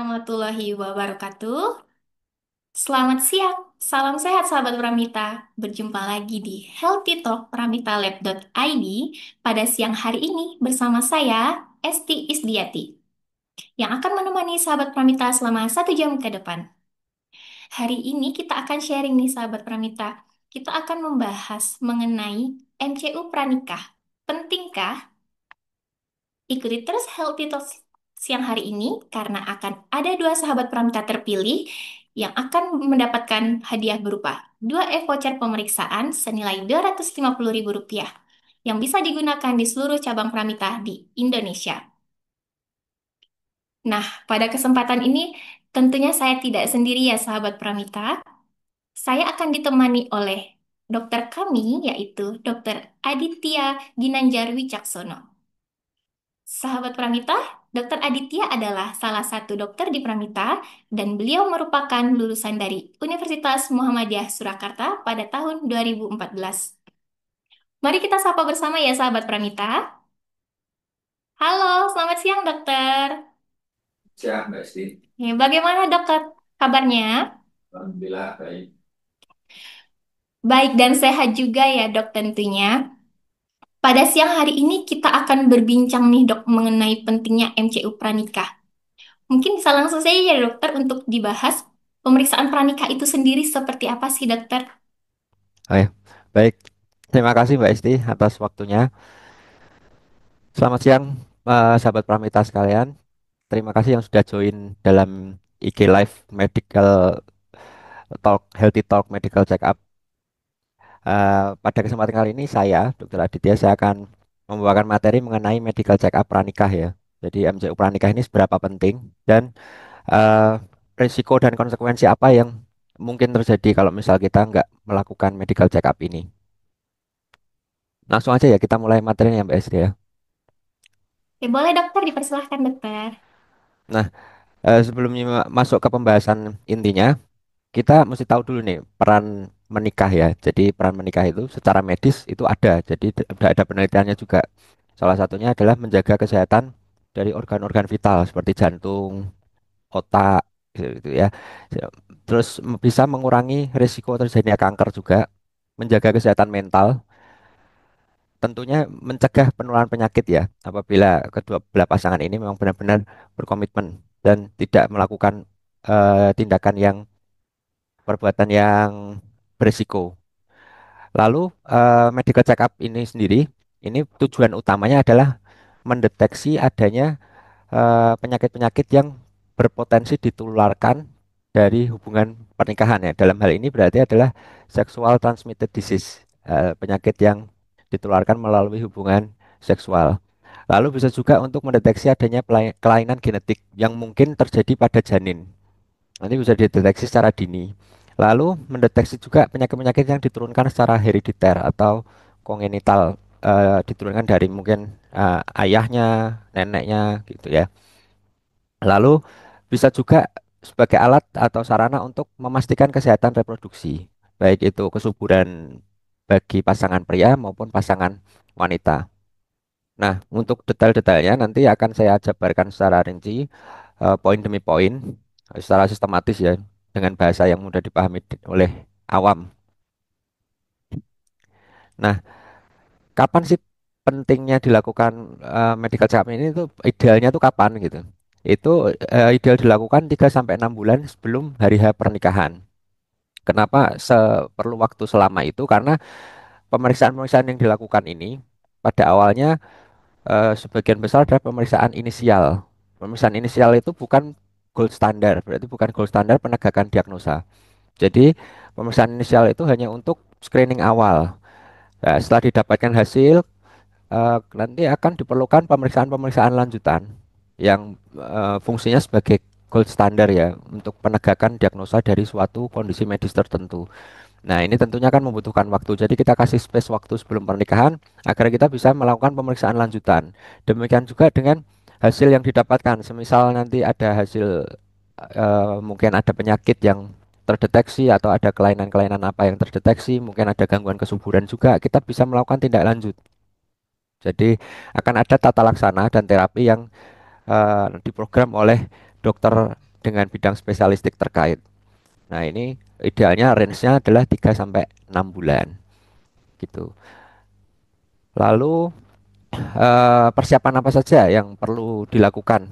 warahmatullahi wabarakatuh. Selamat siang, salam sehat sahabat Pramita. Berjumpa lagi di Healthy Talk pramitalab.id pada siang hari ini bersama saya, Esti Isdiati, yang akan menemani sahabat Pramita selama 1 jam ke depan. Hari ini kita akan sharing nih sahabat Pramita. Kita akan membahas mengenai MCU pranikah. Pentingkah? Ikuti terus Healthy Talks siang hari ini karena akan ada dua sahabat pramuka terpilih yang akan mendapatkan hadiah berupa 2 voucher pemeriksaan senilai Rp250.000 yang bisa digunakan di seluruh cabang Pramita di Indonesia. Nah, pada kesempatan ini tentunya saya tidak sendiri ya sahabat Pramita. Saya akan ditemani oleh dokter kami yaitu Dokter Aditya Ginanjar Wicaksono. Sahabat Pramita, Dokter Aditya adalah salah satu dokter di Pramita dan beliau merupakan lulusan dari Universitas Muhammadiyah Surakarta pada tahun 2014. Mari kita sapa bersama ya sahabat Pramita. Halo, selamat siang dokter. Siap, Mbak Esti. Bagaimana dokter kabarnya? Alhamdulillah baik. Baik dan sehat juga ya dok tentunya. Pada siang hari ini kita akan berbincang nih dok mengenai pentingnya MCU Pranikah. Mungkin bisa langsung saja ya dokter untuk dibahas pemeriksaan pranikah itu sendiri seperti apa sih dokter? Oh ya, baik. Terima kasih Mbak Esti atas waktunya. Selamat siang, sahabat Pramita sekalian. Terima kasih yang sudah join dalam IG Live Medical Talk, Healthy Talk Medical Check Up. Pada kesempatan kali ini saya, Dr. Aditya, saya akan membawakan materi mengenai medical check up pranikah ya. Jadi MCU pranikah ini seberapa penting dan eh, risiko dan konsekuensi apa yang mungkin terjadi kalau misal kita nggak melakukan medical check up ini. Langsung aja ya kita mulai materinya Mbak Esti ya. Ya boleh dokter, dipersilahkan dokter. Nah, sebelumnya masuk ke pembahasan intinya, kita mesti tahu dulu nih peran menikah ya. Jadi peran menikah itu secara medis itu ada. Jadi udah ada penelitiannya juga. Salah satunya adalah menjaga kesehatan dari organ-organ vital seperti jantung, otak, gitu ya. Terus bisa mengurangi risiko terjadinya kanker juga, menjaga kesehatan mental, tentunya mencegah penularan penyakit ya apabila kedua belah pasangan ini memang benar-benar berkomitmen dan tidak melakukan tindakan yang perbuatan yang berisiko. Lalu medical check up ini sendiri ini tujuan utamanya adalah mendeteksi adanya penyakit-penyakit yang berpotensi ditularkan dari hubungan pernikahan ya. Dalam hal ini berarti adalah sexual transmitted disease, penyakit yang ditularkan melalui hubungan seksual. Lalu bisa juga untuk mendeteksi adanya kelainan genetik yang mungkin terjadi pada janin. Nanti bisa dideteksi secara dini. Lalu mendeteksi juga penyakit-penyakit yang diturunkan secara herediter atau kongenital, diturunkan dari mungkin ayahnya, neneknya gitu ya. Lalu bisa juga sebagai alat atau sarana untuk memastikan kesehatan reproduksi, baik itu kesuburan bagi pasangan pria maupun pasangan wanita. Nah, untuk detail-detailnya nanti akan saya jabarkan secara rinci, poin demi poin, secara sistematis ya, dengan bahasa yang mudah dipahami oleh awam. Nah, kapan sih pentingnya dilakukan medical check up ini tuh idealnya tuh kapan gitu? Itu ideal dilakukan 3 sampai 6 bulan sebelum hari H pernikahan. Kenapa perlu waktu selama itu? Karena pemeriksaan-pemeriksaan yang dilakukan ini pada awalnya sebagian besar adalah pemeriksaan inisial. Pemeriksaan inisial itu bukan gold standard, berarti bukan gold standar penegakan diagnosa. Jadi pemeriksaan inisial itu hanya untuk screening awal. Nah, setelah didapatkan hasil, nanti akan diperlukan pemeriksaan-pemeriksaan lanjutan yang fungsinya sebagai gold standar ya untuk penegakan diagnosa dari suatu kondisi medis tertentu. Nah, ini tentunya kan membutuhkan waktu. Jadi kita kasih space waktu sebelum pernikahan agar kita bisa melakukan pemeriksaan lanjutan. Demikian juga dengan hasil yang didapatkan. Semisal nanti ada hasil mungkin ada penyakit yang terdeteksi atau ada kelainan-kelainan apa yang terdeteksi, mungkin ada gangguan kesuburan juga, kita bisa melakukan tindak lanjut. Jadi akan ada tata laksana dan terapi yang diprogram oleh dokter dengan bidang spesialistik terkait. Nah, ini idealnya range-nya adalah 3 sampai 6 bulan gitu. Lalu persiapan apa saja yang perlu dilakukan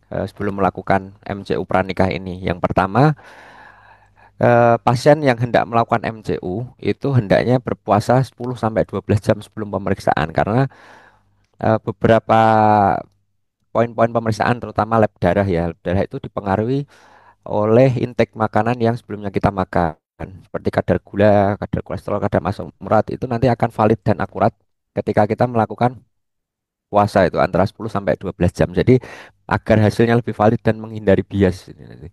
sebelum melakukan MCU pranikah ini? Yang pertama, pasien yang hendak melakukan MCU itu hendaknya berpuasa 10 sampai 12 jam sebelum pemeriksaan karena beberapa poin-poin pemeriksaan terutama lab darah ya. Lab darah itu dipengaruhi oleh intake makanan yang sebelumnya kita makan. Seperti kadar gula, kadar kolesterol, kadar asam urat itu nanti akan valid dan akurat ketika kita melakukan puasa itu antara 10 sampai 12 jam. Jadi agar hasilnya lebih valid dan menghindari bias ini nanti.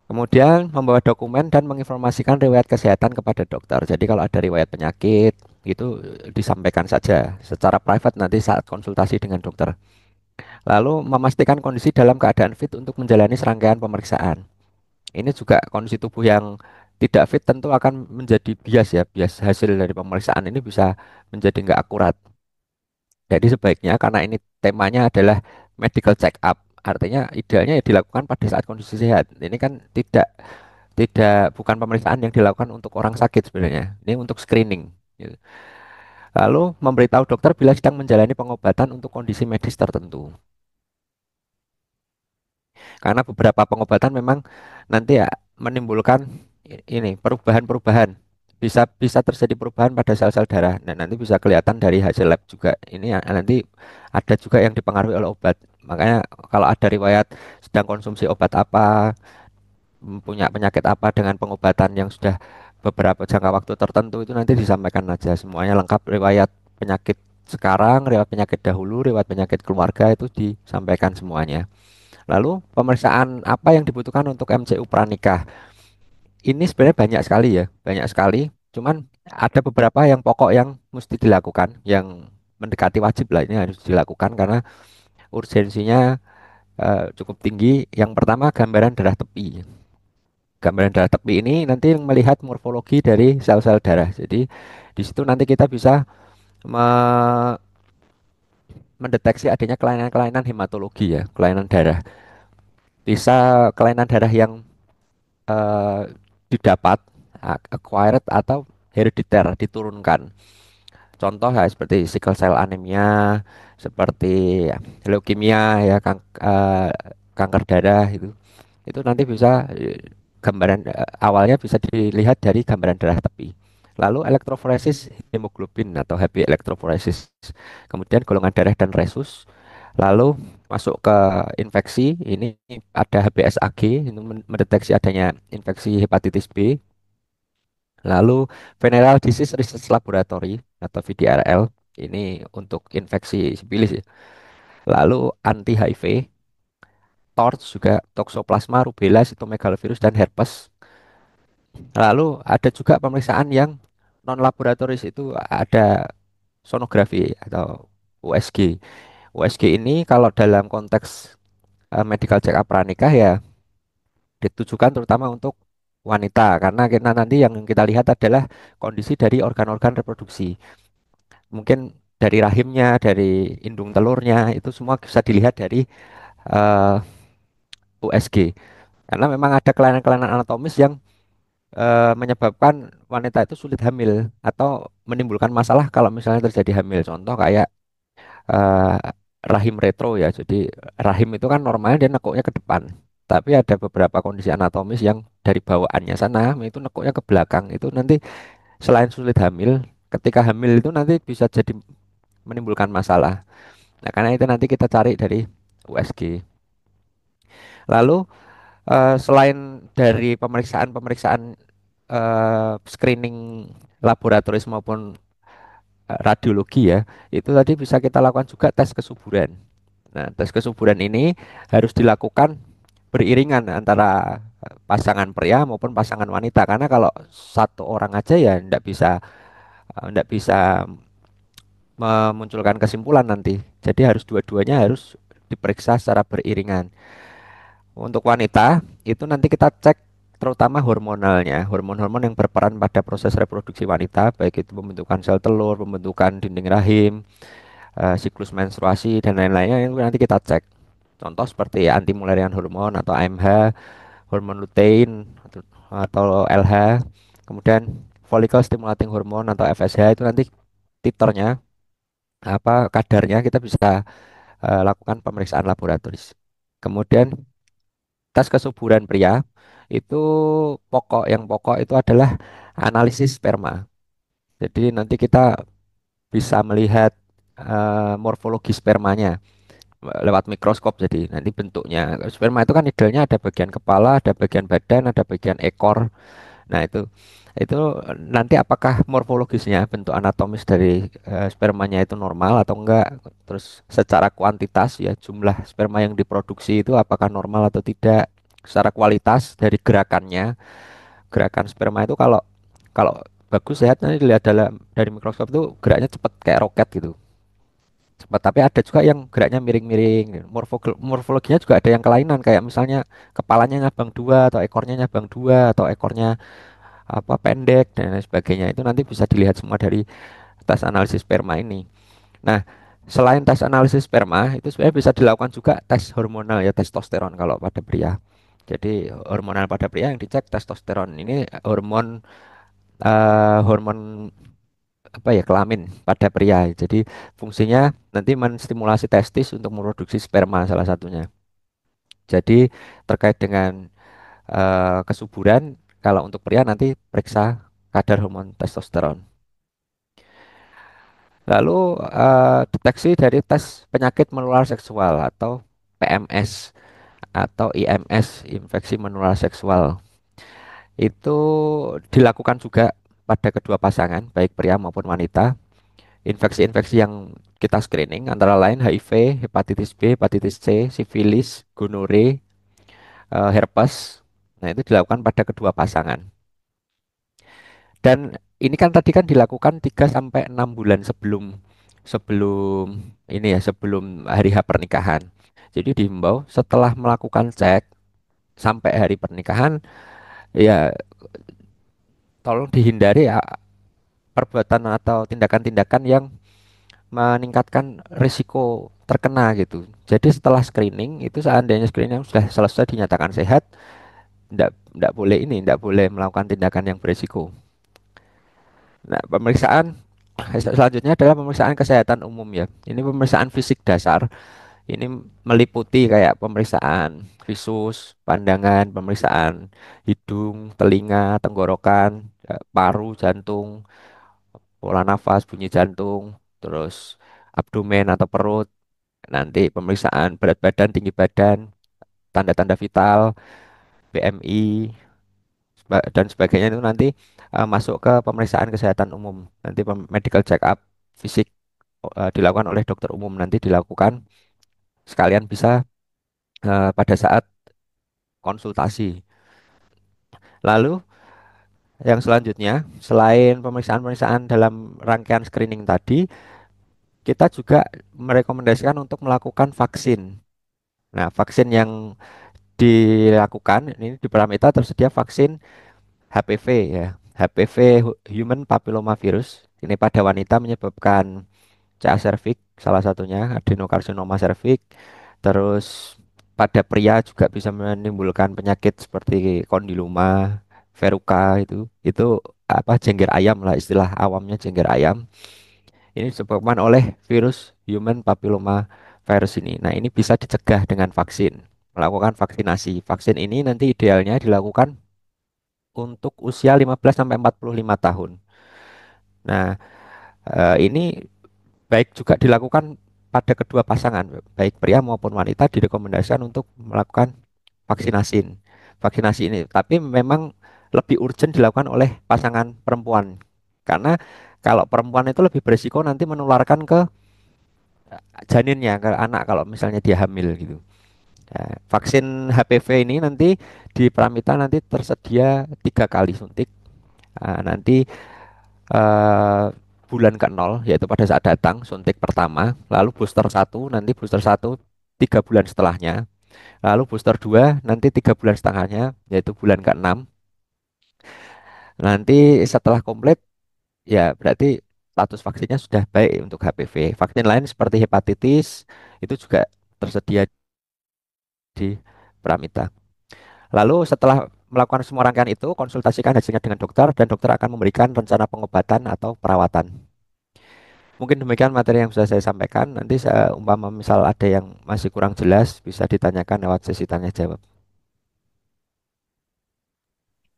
Kemudian membawa dokumen dan menginformasikan riwayat kesehatan kepada dokter. Jadi kalau ada riwayat penyakit itu disampaikan saja secara private nanti saat konsultasi dengan dokter. Lalu memastikan kondisi dalam keadaan fit untuk menjalani serangkaian pemeriksaan. Ini juga kondisi tubuh yang tidak fit tentu akan menjadi bias ya, bias hasil dari pemeriksaan ini bisa menjadi nggak akurat. Jadi sebaiknya karena ini temanya adalah medical check up, artinya idealnya ya dilakukan pada saat kondisi sehat. Ini kan tidak bukan pemeriksaan yang dilakukan untuk orang sakit sebenarnya. Ini untuk screening. Gitu. Lalu memberitahu dokter bila sedang menjalani pengobatan untuk kondisi medis tertentu. Karena beberapa pengobatan memang nanti ya menimbulkan ini perubahan-perubahan. Bisa bisa terjadi perubahan pada sel-sel darah. Nah, nanti bisa kelihatan dari hasil lab juga. Ini ya, nanti ada juga yang dipengaruhi oleh obat. Makanya kalau ada riwayat sedang konsumsi obat apa, punya penyakit apa dengan pengobatan yang sudah beberapa jangka waktu tertentu itu nanti disampaikan aja semuanya lengkap riwayat penyakit sekarang, riwayat penyakit dahulu, riwayat penyakit keluarga itu disampaikan semuanya. Lalu pemeriksaan apa yang dibutuhkan untuk MCU pranikah? Ini sebenarnya banyak sekali ya, banyak sekali. Cuman ada beberapa yang pokok yang mesti dilakukan, yang mendekati wajib lah ini harus dilakukan karena urgensinya cukup tinggi. Yang pertama gambaran darah tepi. Gambaran darah tepi ini nanti melihat morfologi dari sel-sel darah. Jadi di situ nanti kita bisa me- mendeteksi adanya kelainan-kelainan hematologi ya, kelainan darah. Bisa kelainan darah yang eh, didapat acquired atau herediter diturunkan. Contoh ya seperti sickle cell anemia, seperti leukemia ya kanker darah itu nanti bisa gambaran awalnya bisa dilihat dari gambaran darah tepi. Lalu elektroforesis hemoglobin atau HB elektroforesis. Kemudian golongan darah dan resus. Lalu masuk ke infeksi, ini ada HBsAg, itu mendeteksi adanya infeksi hepatitis B. Lalu Venereal Disease Research Laboratory atau VDRL, ini untuk infeksi sipilis ya. Lalu anti HIV, TORCH juga toxoplasma, rubella, sitomegalovirus dan herpes. Lalu ada juga pemeriksaan yang non laboratoris itu ada sonografi atau USG. USG ini kalau dalam konteks medical check up pranikah ya ditujukan terutama untuk wanita karena kita nanti yang kita lihat adalah kondisi dari organ-organ reproduksi. Mungkin dari rahimnya, dari indung telurnya itu semua bisa dilihat dari eh, USG. Karena memang ada kelainan-kelainan anatomis yang menyebabkan wanita itu sulit hamil atau menimbulkan masalah kalau misalnya terjadi hamil. Contoh kayak eh, rahim retro ya. Jadi rahim itu kan normalnya dia nekuknya ke depan. Tapi ada beberapa kondisi anatomis yang dari bawaannya sana itu nekuknya ke belakang. Itu nanti selain sulit hamil, ketika hamil itu nanti bisa jadi menimbulkan masalah. Nah, karena itu nanti kita cari dari USG. Lalu selain dari pemeriksaan-pemeriksaan screening laboratoris maupun radiologi ya, itu tadi bisa kita lakukan juga tes kesuburan. Nah, tes kesuburan ini harus dilakukan beriringan antara pasangan pria maupun pasangan wanita karena kalau satu orang aja ya ndak bisa memunculkan kesimpulan nanti. Jadi harus dua-duanya harus diperiksa secara beriringan. Untuk wanita itu nanti kita cek terutama hormonalnya, hormon-hormon yang berperan pada proses reproduksi wanita, baik itu pembentukan sel telur, pembentukan dinding rahim, siklus menstruasi dan lain-lainnya itu nanti kita cek. Contoh seperti anti Mullerian hormon atau AMH, hormon lutein atau LH, kemudian follicle stimulating hormone atau FSH itu nanti titernya apa kadarnya kita bisa lakukan pemeriksaan laboratoris. Kemudian tes kesuburan pria itu yang pokok itu adalah analisis sperma. Jadi nanti kita bisa melihat morfologi spermanya lewat mikroskop. Jadi nanti bentuknya sperma itu kan idealnya ada bagian kepala, ada bagian badan, ada bagian ekor. Nah, itu nanti apakah morfologisnya bentuk anatomis dari spermanya itu normal atau enggak? Terus secara kuantitas ya jumlah sperma yang diproduksi itu apakah normal atau tidak? Secara kualitas dari gerakannya, gerakan sperma itu kalau kalau bagus sehat nanti dilihat dari mikroskop itu geraknya cepat kayak roket gitu. Cepat, tapi ada juga yang geraknya miring-miring. Morfologinya juga ada yang kelainan kayak misalnya kepalanya nyabang dua atau ekornya nyabang dua atau ekornya apa pendek dan lain sebagainya itu nanti bisa dilihat semua dari tes analisis sperma ini. Nah, selain tes analisis sperma itu sebenarnya bisa dilakukan juga tes hormonal ya testosteron kalau pada pria. Jadi hormonal pada pria yang dicek testosteron ini hormon apa ya kelamin pada pria. Jadi fungsinya nanti menstimulasi testis untuk memproduksi sperma salah satunya. Jadi terkait dengan kesuburan kalau untuk pria nanti periksa kadar hormon testosteron. Lalu deteksi dari tes penyakit menular seksual atau PMS atau IMS, infeksi menular seksual. Itu dilakukan juga pada kedua pasangan, baik pria maupun wanita. Infeksi-infeksi yang kita screening antara lain HIV, hepatitis B, hepatitis C, sifilis, gonore, herpes. Nah, itu dilakukan pada kedua pasangan. Dan ini kan tadi kan dilakukan 3 sampai 6 bulan sebelum sebelum sebelum hari H pernikahan. Jadi dihimbau setelah melakukan cek sampai hari pernikahan ya tolong dihindari ya perbuatan atau tindakan-tindakan yang meningkatkan risiko terkena gitu. Jadi setelah screening itu seandainya screening sudah selesai dinyatakan sehat, tidak boleh melakukan tindakan yang berisiko. Nah, pemeriksaan selanjutnya adalah pemeriksaan kesehatan umum ya. Ini pemeriksaan fisik dasar. Ini meliputi kayak pemeriksaan visus, pandangan, pemeriksaan hidung, telinga, tenggorokan, paru, jantung, pola nafas, bunyi jantung, terus abdomen atau perut. Nanti pemeriksaan berat badan, tinggi badan, tanda-tanda vital, BMI, dan sebagainya itu nanti masuk ke pemeriksaan kesehatan umum. Nanti medical check up fisik dilakukan oleh dokter umum nanti dilakukan sekalian bisa pada saat konsultasi. Lalu yang selanjutnya selain pemeriksaan-pemeriksaan dalam rangkaian screening tadi, kita juga merekomendasikan untuk melakukan vaksin. Nah, vaksin yang dilakukan ini di Pramita tersedia vaksin HPV ya. HPV Human Papilloma Virus. Ini pada wanita menyebabkan CA cervix salah satunya adenokarsinoma cervix. Terus pada pria juga bisa menimbulkan penyakit seperti kondiloma, verruca itu. Itu apa jengger ayam lah istilah awamnya jengger ayam. Ini disebabkan oleh virus human papilloma virus ini. Nah, ini bisa dicegah dengan vaksin. Melakukan vaksinasi. Vaksin ini nanti idealnya dilakukan untuk usia 15 sampai 45 tahun. Nah, ini baik juga dilakukan pada kedua pasangan, baik pria maupun wanita direkomendasikan untuk melakukan vaksinasi. Vaksinasi ini, tapi memang lebih urgent dilakukan oleh pasangan perempuan. Karena kalau perempuan itu lebih berisiko nanti menularkan ke janinnya, ke anak kalau misalnya dia hamil gitu. Nah, vaksin HPV ini nanti di Pramita nanti tersedia 3 kali suntik. Nanti eh, bulan ke-0 yaitu pada saat datang suntik pertama, lalu booster satu nanti booster satu 3 bulan setelahnya, lalu booster 2 nanti 3 bulan setengahnya yaitu bulan ke-6. Nanti setelah komplit ya berarti status vaksinnya sudah baik untuk HPV. Vaksin lain seperti hepatitis itu juga tersedia di Pramita. Lalu setelah melakukan semua rangkaian itu, konsultasikan hasilnya dengan dokter dan dokter akan memberikan rencana pengobatan atau perawatan. Mungkin demikian materi yang bisa saya sampaikan. Nanti saya umpama misal ada yang masih kurang jelas, bisa ditanyakan lewat sesi tanya jawab.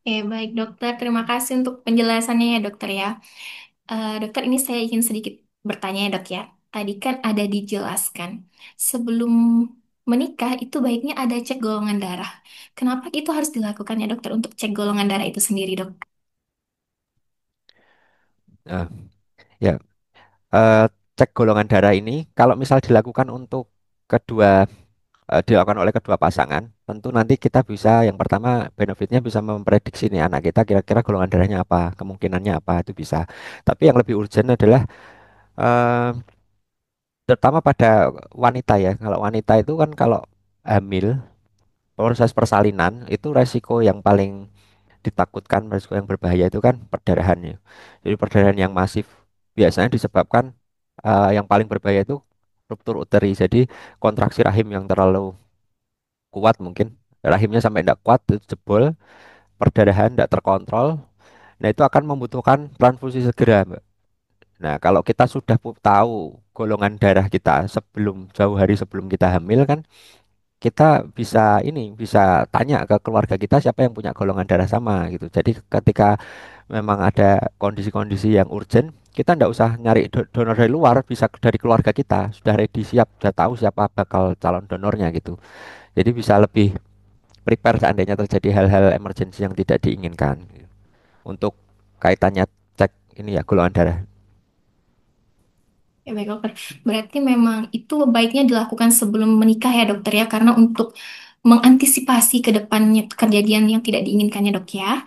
Baik dokter, terima kasih untuk penjelasannya ya dokter ya. Dokter, ini saya ingin sedikit bertanya ya dok ya. Tadi kan ada dijelaskan, sebelum menikah itu baiknya ada cek golongan darah. Kenapa itu harus dilakukan ya dokter untuk cek golongan darah itu sendiri dok? Nah, ya, eh, cek golongan darah ini kalau misal dilakukan untuk kedua dilakukan oleh kedua pasangan, tentu nanti kita bisa yang pertama benefitnya bisa memprediksi nih anak kita kira-kira golongan darahnya apa, kemungkinannya apa itu bisa. Tapi yang lebih urgent adalah eh, terutama pada wanita ya. Kalau wanita itu kan kalau hamil, proses persalinan itu resiko yang paling ditakutkan, resiko yang berbahaya itu kan perdarahannya. Jadi perdarahan yang masif biasanya disebabkan yang paling berbahaya itu ruptur uteri. Jadi kontraksi rahim yang terlalu kuat mungkin. Rahimnya sampai tidak kuat, itu jebol, perdarahan tidak terkontrol. Nah itu akan membutuhkan transfusi segera, Mbak. Nah kalau kita sudah tahu golongan darah kita sebelum jauh hari sebelum kita hamil kan kita bisa ini bisa tanya ke keluarga kita siapa yang punya golongan darah sama gitu. Jadi ketika memang ada kondisi-kondisi yang urgent, kita ndak usah nyari donor dari luar, bisa dari keluarga kita sudah ready siap, sudah tahu siapa bakal calon donornya gitu. Jadi bisa lebih prepare seandainya terjadi hal-hal emergensi yang tidak diinginkan gitu. Untuk kaitannya cek ini ya golongan darah. Ya baik dokter, berarti memang itu baiknya dilakukan sebelum menikah ya dokter ya, karena untuk mengantisipasi ke depannya kejadian yang tidak diinginkannya dok ya.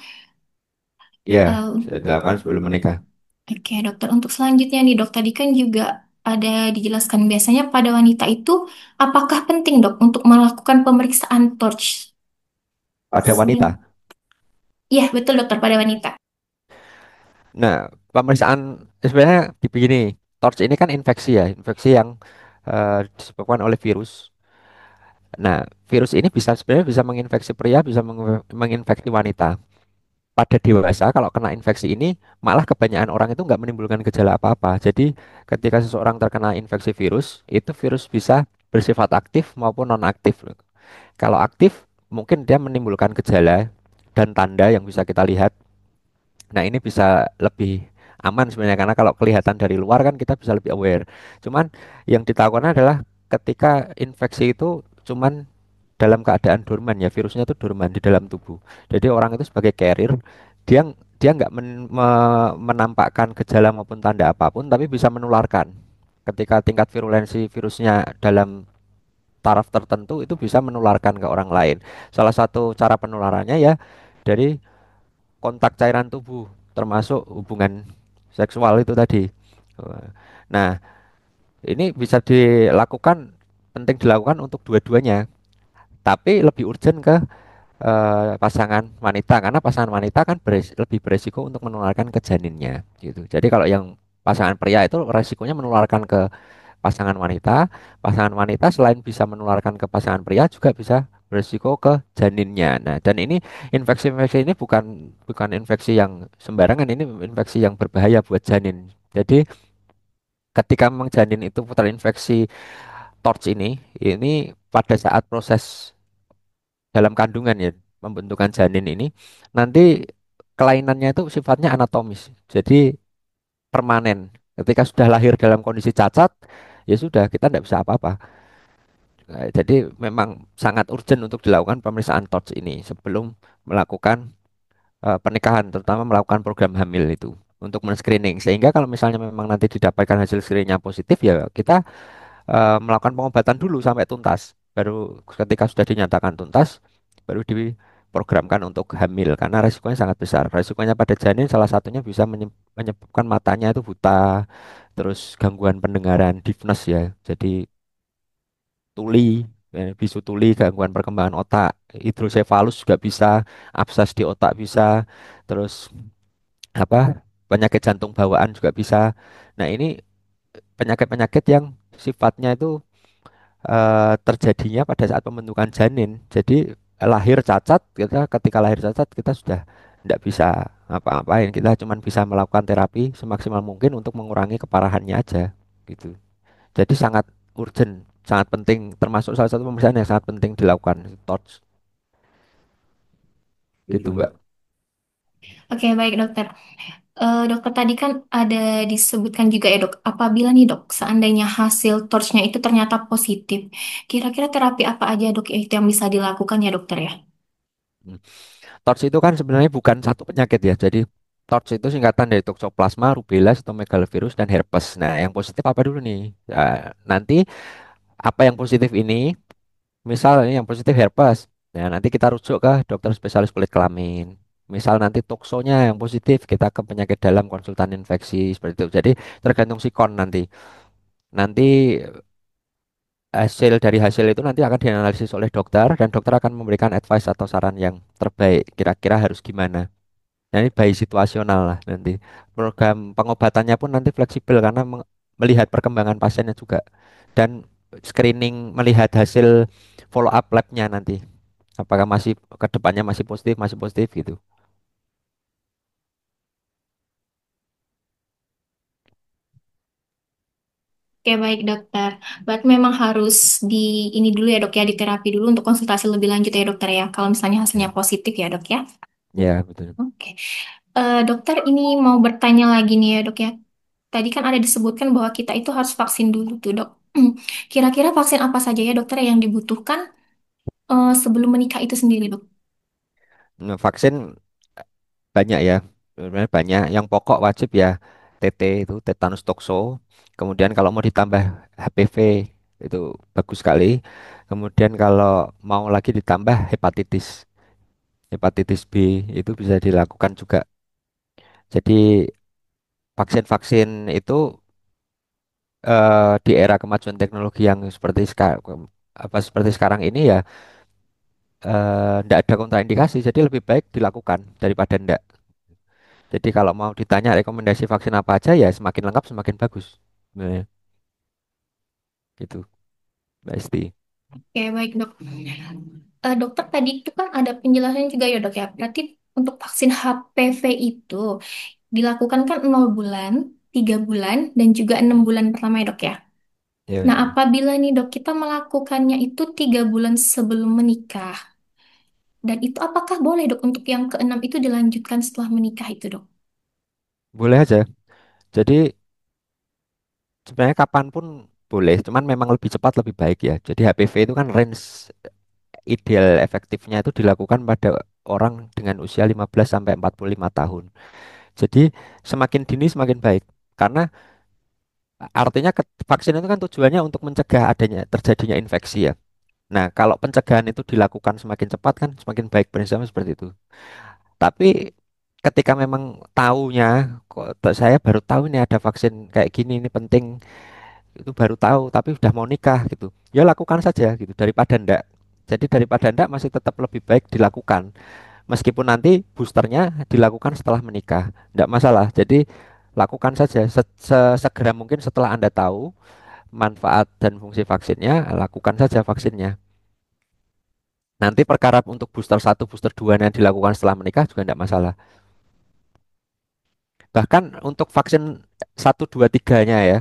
Ya, Eh, bisa dilakukan sebelum menikah. Oke, dokter. Untuk selanjutnya nih, dok, tadi kan juga ada dijelaskan biasanya pada wanita itu apakah penting, dok, untuk melakukan pemeriksaan torch? Pada wanita. Iya, betul, dokter, pada wanita. Nah, pemeriksaan sebenarnya begini, TORCH ini kan infeksi ya, infeksi yang disebabkan oleh virus. Nah, virus ini bisa sebenarnya bisa menginfeksi pria, bisa menginfeksi wanita. Pada dewasa, kalau kena infeksi ini, malah kebanyakan orang itu nggak menimbulkan gejala apa-apa. Jadi, ketika seseorang terkena infeksi virus, itu virus bisa bersifat aktif maupun non-aktif. Kalau aktif, mungkin dia menimbulkan gejala dan tanda yang bisa kita lihat. Nah, ini bisa lebih aman sebenarnya karena kalau kelihatan dari luar kan kita bisa lebih aware. Cuman yang ditakutkan adalah ketika infeksi itu cuman dalam keadaan dorman ya, virusnya itu dorman di dalam tubuh. Jadi orang itu sebagai carrier, dia dia nggak menampakkan gejala maupun tanda apapun, tapi bisa menularkan. Ketika tingkat virulensi virusnya dalam taraf tertentu itu bisa menularkan ke orang lain. Salah satu cara penularannya ya dari kontak cairan tubuh, termasuk hubungan seksual itu tadi. Nah, ini bisa dilakukan, penting dilakukan untuk dua-duanya. Tapi lebih urgent ke pasangan wanita karena pasangan wanita kan lebih beresiko untuk menularkan ke janinnya gitu. Jadi kalau yang pasangan pria itu resikonya menularkan ke pasangan wanita selain bisa menularkan ke pasangan pria juga bisa beresiko ke janinnya. Nah, dan ini infeksi-infeksi ini bukan bukan infeksi yang sembarangan, ini infeksi yang berbahaya buat janin. Jadi ketika memang janin itu terinfeksi TORCH ini pada saat proses dalam kandungan ya pembentukan janin ini nanti kelainannya itu sifatnya anatomis. Jadi permanen. Ketika sudah lahir dalam kondisi cacat, ya sudah kita tidak bisa apa-apa. Jadi memang sangat urgent untuk dilakukan pemeriksaan TORCH ini sebelum melakukan pernikahan, terutama melakukan program hamil itu untuk men-screening. Sehingga kalau misalnya memang nanti didapatkan hasil screeningnya positif ya kita melakukan pengobatan dulu sampai tuntas. Baru ketika sudah dinyatakan tuntas, baru diprogramkan untuk hamil karena resikonya sangat besar. Resikonya pada janin salah satunya bisa menyebabkan matanya itu buta, terus gangguan pendengaran, deafness ya. Jadi tuli, bisu tuli, gangguan perkembangan otak, hidrosefalus juga bisa, absces di otak bisa, terus apa penyakit jantung bawaan juga bisa. Nah ini penyakit-penyakit yang sifatnya itu terjadinya pada saat pembentukan janin. Jadi lahir cacat, kita ketika lahir cacat kita sudah tidak bisa apa-apain. Kita cuma bisa melakukan terapi semaksimal mungkin untuk mengurangi keparahannya aja, gitu. Jadi sangat urgent, sangat penting, termasuk salah satu pemeriksaan yang sangat penting dilakukan, TORCH, gitu, Mbak. Oke, baik dokter. Dokter tadi kan ada disebutkan juga ya dok, apabila nih dok, seandainya hasil torchnya itu ternyata positif, kira-kira terapi apa aja dok ya itu yang bisa dilakukan ya dokter ya? Hmm. TORCH itu kan sebenarnya bukan satu penyakit ya. Jadi TORCH itu singkatan dari Toxoplasma, Rubella, Cytomegalovirus, dan herpes. Nah, yang positif apa dulu nih? Nanti apa yang positif ini, misal ini yang positif herpes. Nah, nanti kita rujuk ke dokter spesialis kulit kelamin. Misal nanti toksonya yang positif, kita ke penyakit dalam konsultan infeksi seperti itu. Jadi tergantung sikon nanti. Nanti hasil dari hasil itu nanti akan dianalisis oleh dokter dan dokter akan memberikan advice atau saran yang terbaik. Kira-kira harus gimana. Nah, ini by situasional lah nanti. Program pengobatannya pun nanti fleksibel karena melihat perkembangan pasiennya juga. Dan screening melihat hasil follow up labnya nanti. Apakah masih ke depannya masih positif gitu. Oke, baik dokter. Berarti memang harus di ini dulu ya dok ya, di terapi dulu untuk konsultasi lebih lanjut ya dokter ya, kalau misalnya hasilnya Ya, positif ya dok ya. ya betul. Oke. Dokter ini mau bertanya lagi nih ya dok ya. Tadi kan ada disebutkan bahwa kita itu harus vaksin dulu tuh dok. Kira-kira vaksin apa saja ya dokter yang dibutuhkan sebelum menikah itu sendiri dok? Nah, vaksin banyak ya. Sebenarnya banyak. Yang pokok wajib ya TT itu tetanus tokso. Kemudian kalau mau ditambah HPV itu bagus sekali. Kemudian kalau mau lagi ditambah hepatitis, hepatitis B itu bisa dilakukan juga. Jadi vaksin-vaksin itu di era kemajuan teknologi yang seperti sekarang ini ya tidak ada kontraindikasi. Jadi lebih baik dilakukan daripada tidak. Jadi kalau mau ditanya rekomendasi vaksin apa aja ya semakin lengkap semakin bagus. Nah, gitu, Mbak Esti. Oke, baik dok. Dokter tadi itu kan ada penjelasan juga ya dok ya. Berarti untuk vaksin HPV itu dilakukan kan 0 bulan, 3 bulan, dan juga 6 bulan pertama ya dok ya. Ya, Nah, apabila nih dok kita melakukannya itu 3 bulan sebelum menikah, dan itu apakah boleh dok untuk yang keenam itu dilanjutkan setelah menikah itu dok? boleh aja. Jadi sebenarnya kapanpun boleh, cuman memang lebih cepat lebih baik ya. Jadi HPV itu kan range ideal efektifnya itu dilakukan pada orang dengan usia 15 sampai 45 tahun. Jadi semakin dini semakin baik. Karena artinya vaksin itu kan tujuannya untuk mencegah adanya terjadinya infeksi ya. Nah, kalau pencegahan itu dilakukan semakin cepat kan semakin baik prinsipnya seperti itu. Tapi ketika memang taunya kok saya baru tahu ini ada vaksin kayak gini ini penting itu baru tahu tapi udah mau nikah gitu. Ya lakukan saja gitu daripada ndak. Jadi daripada ndak masih tetap lebih baik dilakukan. Meskipun nanti boosternya dilakukan setelah menikah. Ndak masalah. Jadi lakukan saja segera mungkin setelah Anda tahu manfaat dan fungsi vaksinnya, lakukan saja vaksinnya. Nanti perkara untuk booster satu, booster 2 yang dilakukan setelah menikah juga tidak masalah. Bahkan untuk vaksin satu 2 3-nya ya,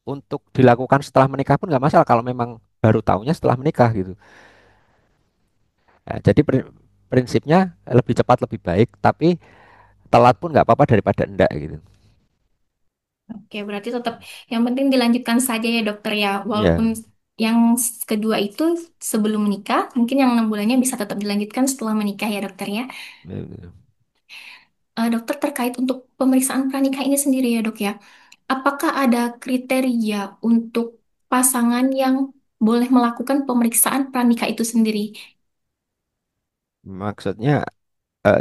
untuk dilakukan setelah menikah pun nggak masalah kalau memang baru tahunya setelah menikah gitu. Nah, jadi prinsipnya lebih cepat lebih baik, tapi telat pun nggak apa-apa daripada enggak gitu. Oke, berarti tetap yang penting dilanjutkan saja ya dokter ya. Ya, Walaupun yang kedua itu sebelum menikah, mungkin yang 6 bulannya bisa tetap dilanjutkan setelah menikah ya dokter ya. ya. Dokter terkait untuk pemeriksaan pranikah ini sendiri ya dok ya. Apakah ada kriteria untuk pasangan yang boleh melakukan pemeriksaan pranikah itu sendiri? Maksudnya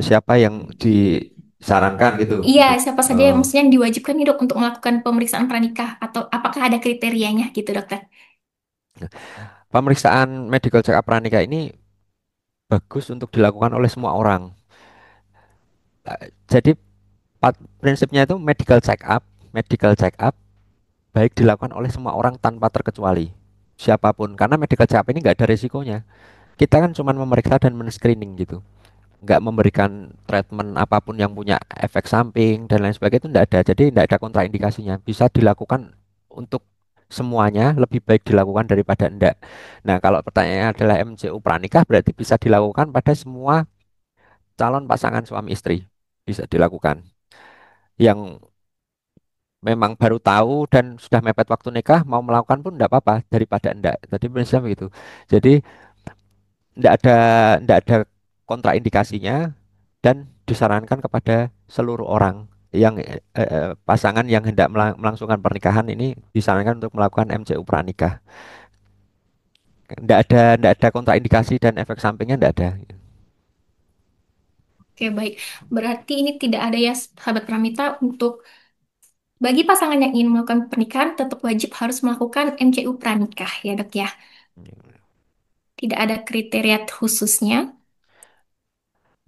siapa yang disarankan gitu Iya, untuk siapa saja yang eh, maksudnya yang diwajibkan nih dok untuk melakukan pemeriksaan pranikah atau apakah ada kriterianya gitu dokter? pemeriksaan medical check up pranikah ini bagus untuk dilakukan oleh semua orang. Jadi prinsipnya itu medical check up baik dilakukan oleh semua orang tanpa terkecuali. siapapun karena medical check up ini nggak ada resikonya. Kita kan cuma memeriksa dan men-screening gitu, nggak memberikan treatment apapun yang punya efek samping dan lain sebagainya, itu nggak ada. Jadi nggak ada kontraindikasinya, bisa dilakukan untuk semuanya, lebih baik dilakukan daripada enggak. Nah, kalau pertanyaannya adalah MCU pranikah, berarti bisa dilakukan pada semua calon pasangan suami istri, bisa dilakukan. Yang memang baru tahu dan sudah mepet waktu nikah mau melakukan pun enggak apa-apa daripada enggak. Tadi prinsipnya begitu. Jadi enggak ada kontraindikasinya dan disarankan kepada seluruh orang yang pasangan yang hendak melangsungkan pernikahan ini disarankan untuk melakukan MCU pranikah. Enggak ada kontraindikasi dan efek sampingnya enggak ada. Oke, baik. Berarti ini tidak ada ya, sahabat Pramita, untuk bagi pasangan yang ingin melakukan pernikahan tetap wajib harus melakukan MCU pranikah ya, Dok ya. Tidak ada kriteria khususnya.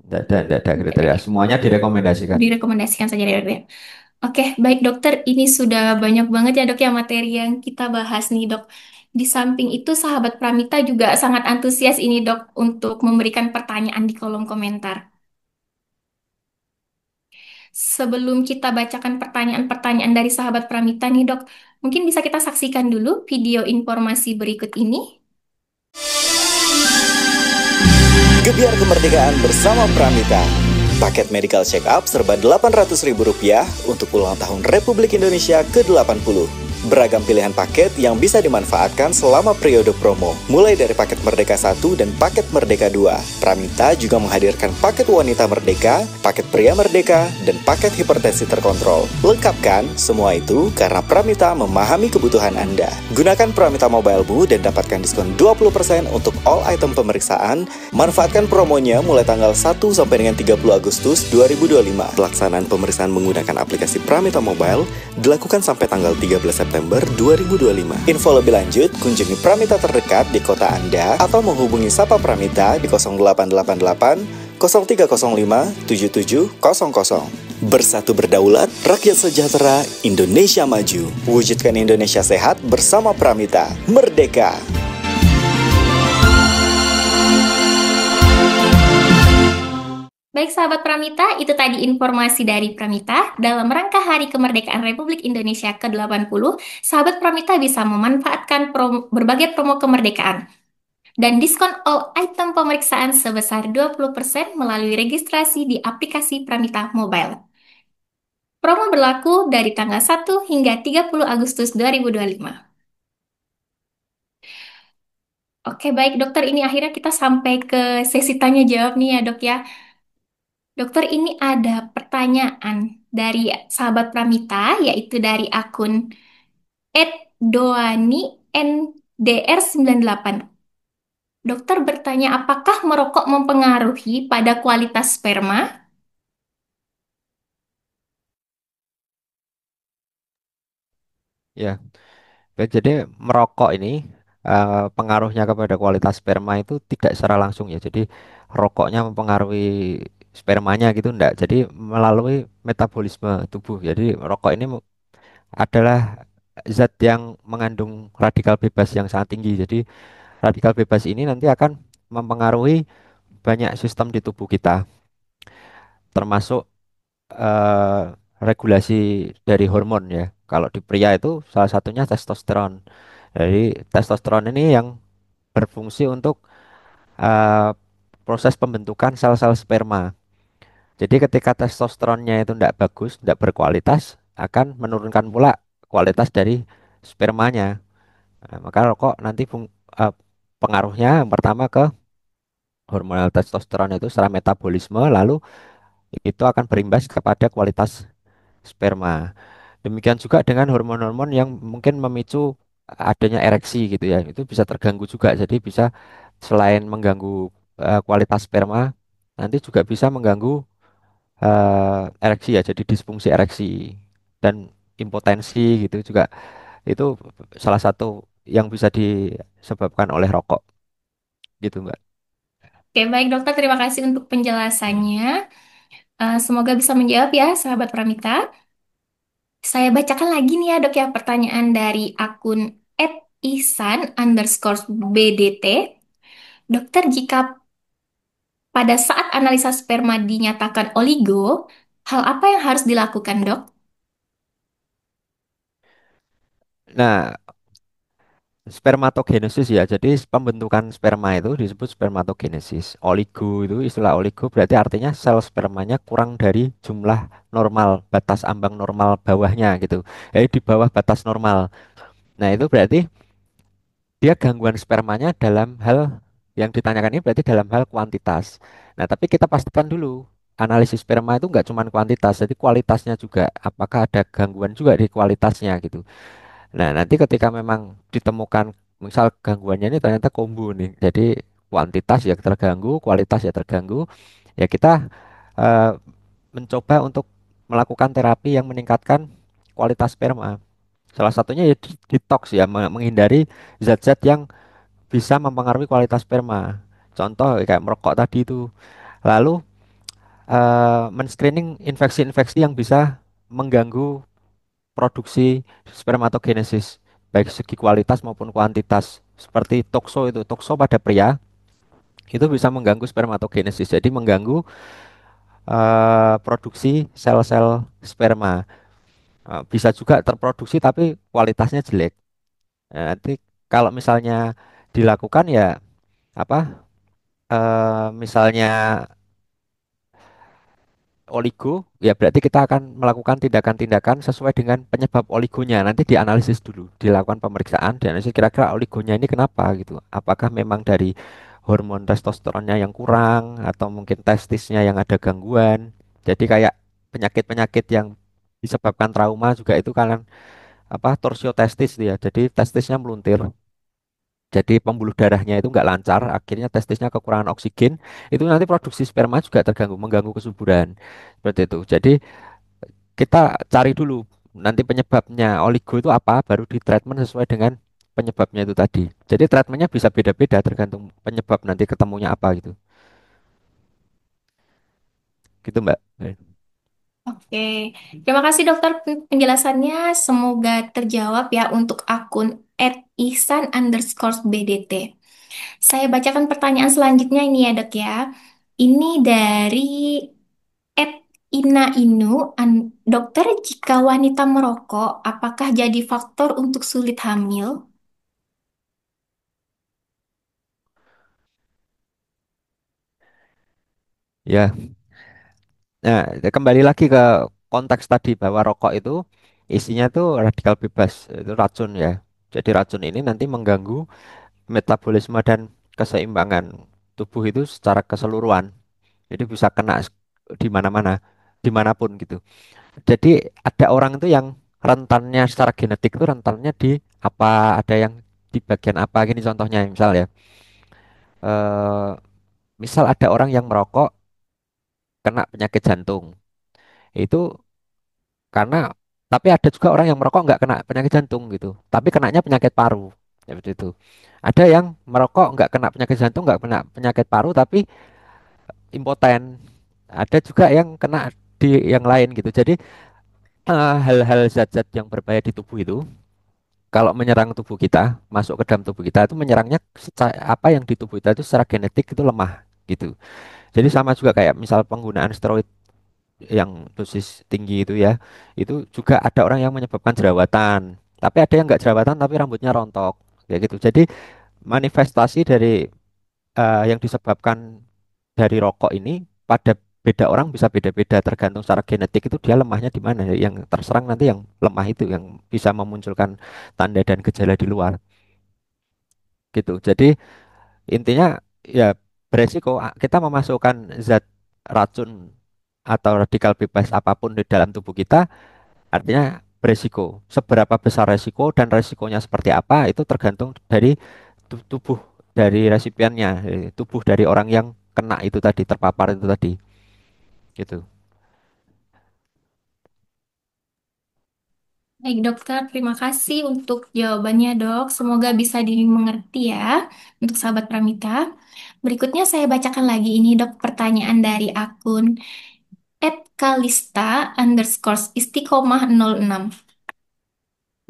Enggak ada kriteria. Semuanya direkomendasikan. Direkomendasikan saja ya, Dok ya. Oke, baik dokter. Ini sudah banyak banget ya, Dok, ya, materi yang kita bahas nih, Dok. Di samping itu, sahabat Pramita juga sangat antusias ini, Dok, untuk memberikan pertanyaan di kolom komentar. Sebelum kita bacakan pertanyaan-pertanyaan dari sahabat Pramita nih, Dok, mungkin bisa kita saksikan dulu video informasi berikut ini. Gebiar kemerdekaan bersama Pramita. Paket medical check up serba Rp800.000 untuk ulang tahun Republik Indonesia ke-80. Beragam pilihan paket yang bisa dimanfaatkan selama periode promo, mulai dari paket Merdeka 1 dan paket Merdeka 2. Pramita juga menghadirkan paket wanita merdeka, paket pria merdeka, dan paket hipertensi terkontrol. Lengkapkan semua itu karena Pramita memahami kebutuhan Anda. Gunakan Pramita Mobile-mu dan dapatkan diskon 20% untuk all item pemeriksaan. Manfaatkan promonya mulai tanggal 1 sampai dengan 30 Agustus 2025. Pelaksanaan pemeriksaan menggunakan aplikasi Pramita Mobile dilakukan sampai tanggal 13 September 2025. Info lebih lanjut, kunjungi Pramita terdekat di kota Anda atau menghubungi Sapa Pramita di 0888 0305 7700. Bersatu berdaulat, rakyat sejahtera, Indonesia maju. Wujudkan Indonesia sehat bersama Pramita. Merdeka! Baik sahabat Pramita, itu tadi informasi dari Pramita. Dalam rangka Hari Kemerdekaan Republik Indonesia ke-80, sahabat Pramita bisa memanfaatkan berbagai promo kemerdekaan dan diskon all item pemeriksaan sebesar 20% melalui registrasi di aplikasi Pramita Mobile. Promo berlaku dari tanggal 1 hingga 30 Agustus 2025. Oke, baik dokter, ini akhirnya kita sampai ke sesi tanya jawab nih ya, Dok ya. Dokter, ini ada pertanyaan dari sahabat Pramita, yaitu dari akun @doani_ndr98. Dokter bertanya, apakah merokok mempengaruhi pada kualitas sperma? Ya, baik, jadi merokok ini pengaruhnya kepada kualitas sperma itu tidak secara langsung ya. Jadi rokoknya mempengaruhi spermanya gitu enggak. Jadi melalui metabolisme tubuh. Jadi rokok ini adalah zat yang mengandung radikal bebas yang sangat tinggi. Jadi radikal bebas ini nanti akan mempengaruhi banyak sistem di tubuh kita, termasuk eh, regulasi dari hormon ya. Kalau di pria itu salah satunya testosteron. Jadi testosteron ini yang berfungsi untuk eh, proses pembentukan sel-sel sperma. Jadi ketika testosteronnya itu tidak bagus, tidak berkualitas, akan menurunkan pula kualitas dari spermanya. Nah, maka rokok nanti pengaruhnya yang pertama ke hormonal testosteron itu secara metabolisme, lalu itu akan berimbas kepada kualitas sperma. Demikian juga dengan hormon-hormon yang mungkin memicu adanya ereksi gitu ya, itu bisa terganggu juga. Jadi bisa selain mengganggu kualitas sperma, nanti juga bisa mengganggu ereksi ya, jadi disfungsi ereksi dan impotensi gitu juga. Itu salah satu yang bisa disebabkan oleh rokok gitu, Mbak. Oke, baik dokter, terima kasih untuk penjelasannya. Semoga bisa menjawab ya, sahabat Pramita. Saya bacakan lagi nih ya dok ya pertanyaan dari akun Ihsan underscore BDT, dokter jika pada saat analisa sperma dinyatakan oligo, hal apa yang harus dilakukan, dok? Nah, spermatogenesis ya. Jadi pembentukan sperma itu disebut spermatogenesis. Oligo itu istilah oligo berarti artinya sel spermanya kurang dari jumlah normal, batas ambang normal bawahnya gitu. Di bawah batas normal. Nah, itu berarti dia gangguan spermanya dalam hal yang ditanyakan ini berarti dalam hal kuantitas. Nah, tapi kita pastikan dulu analisis sperma itu nggak cuma kuantitas, jadi kualitasnya juga. Apakah ada gangguan juga di kualitasnya gitu. Nah, nanti ketika memang ditemukan misal gangguannya ini ternyata kombo nih. Jadi kuantitas ya terganggu, kualitas ya terganggu, ya kita eh, mencoba untuk melakukan terapi yang meningkatkan kualitas sperma. Salah satunya ya detox ya, menghindari zat-zat yang bisa mempengaruhi kualitas sperma. Contoh kayak merokok tadi itu. Lalu men-screening infeksi-infeksi yang bisa mengganggu produksi spermatogenesis baik segi kualitas maupun kuantitas. Seperti tokso itu, tokso pada pria itu bisa mengganggu spermatogenesis. Jadi mengganggu produksi sel-sel sperma. Bisa juga terproduksi tapi kualitasnya jelek. Nanti kalau misalnya dilakukan ya apa misalnya oligo, ya berarti kita akan melakukan tindakan-tindakan sesuai dengan penyebab oligonya. Nanti dianalisis dulu, dilakukan pemeriksaan, dianalisis kira-kira oligonya ini kenapa gitu. Apakah memang dari hormon testosteronnya yang kurang, atau mungkin testisnya yang ada gangguan. Jadi kayak penyakit-penyakit yang disebabkan trauma juga itu kan torsiotestis dia. Jadi testisnya meluntir. Jadi pembuluh darahnya itu nggak lancar, akhirnya testisnya kekurangan oksigen, itu nanti produksi sperma juga terganggu, mengganggu kesuburan. Seperti itu. Jadi kita cari dulu nanti penyebabnya oligo itu apa, baru di treatment sesuai dengan penyebabnya itu tadi. Jadi treatmentnya bisa beda-beda tergantung penyebab nanti ketemunya apa gitu. Gitu Mbak. Oke, terima kasih dokter penjelasannya. Semoga terjawab ya untuk akun @ihsan_bdt. Saya bacakan pertanyaan selanjutnya ini ya dok ya. Ini dari Ina Inu, dokter jika wanita merokok, apakah jadi faktor untuk sulit hamil? Ya, nah kembali lagi ke konteks tadi bahwa rokok itu isinya tuh radikal bebas, itu racun ya. Jadi racun ini nanti mengganggu metabolisme dan keseimbangan tubuh itu secara keseluruhan. Jadi bisa kena di mana-mana, dimanapun gitu. Jadi ada orang itu yang rentannya secara genetik itu rentannya di apa, ada yang di bagian apa gini contohnya misal ya. eh Misal ada orang yang merokok kena penyakit jantung. Itu karena tapi ada juga orang yang merokok nggak kena penyakit jantung gitu. Tapi kenanya penyakit paru. Seperti itu. Ada yang merokok nggak kena penyakit jantung, nggak kena penyakit paru, tapi impoten. Ada juga yang kena di yang lain gitu. Jadi hal-hal zat-zat yang berbahaya di tubuh itu kalau menyerang tubuh kita, masuk ke dalam tubuh kita itu menyerangnya apa yang di tubuh kita itu secara genetik itu lemah gitu. Jadi sama juga kayak misal penggunaan steroid yang dosis tinggi itu ya, itu juga ada orang yang menyebabkan jerawatan. Tapi ada yang nggak jerawatan tapi rambutnya rontok kayak gitu. Jadi manifestasi dari yang disebabkan dari rokok ini pada beda orang bisa beda-beda tergantung secara genetik itu dia lemahnya di mana. Yang terserang nanti yang lemah itu yang bisa memunculkan tanda dan gejala di luar gitu. Jadi intinya ya beresiko kita memasukkan zat racun atau radikal bebas apapun di dalam tubuh kita artinya beresiko. Seberapa besar resiko dan resikonya seperti apa itu tergantung dari tubuh dari resipiennya, tubuh dari orang yang kena itu tadi, terpapar itu tadi, gitu. Baik dokter, terima kasih untuk jawabannya dok. Semoga bisa dimengerti ya untuk sahabat Pramita. Berikutnya saya bacakan lagi ini dok pertanyaan dari akun @kalista_istiqomah 06.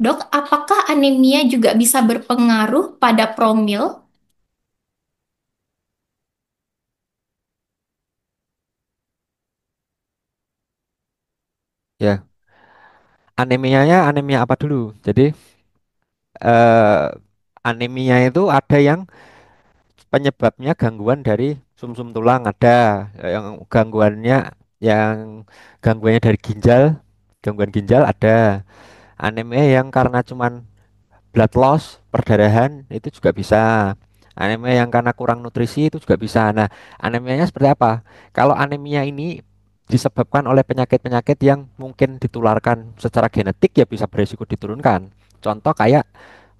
Dok, apakah anemia juga bisa berpengaruh pada promil? Ya, anemianya anemia apa dulu? Jadi eh, anemia itu ada yang penyebabnya gangguan dari sumsum tulang, ada yang gangguannya dari ginjal, gangguan ginjal ada. Anemia yang karena cuman blood loss, perdarahan itu juga bisa. Anemia yang karena kurang nutrisi itu juga bisa. Nah, anemianya seperti apa? Kalau anemia ini disebabkan oleh penyakit-penyakit yang mungkin ditularkan secara genetik ya bisa beresiko diturunkan. Contoh kayak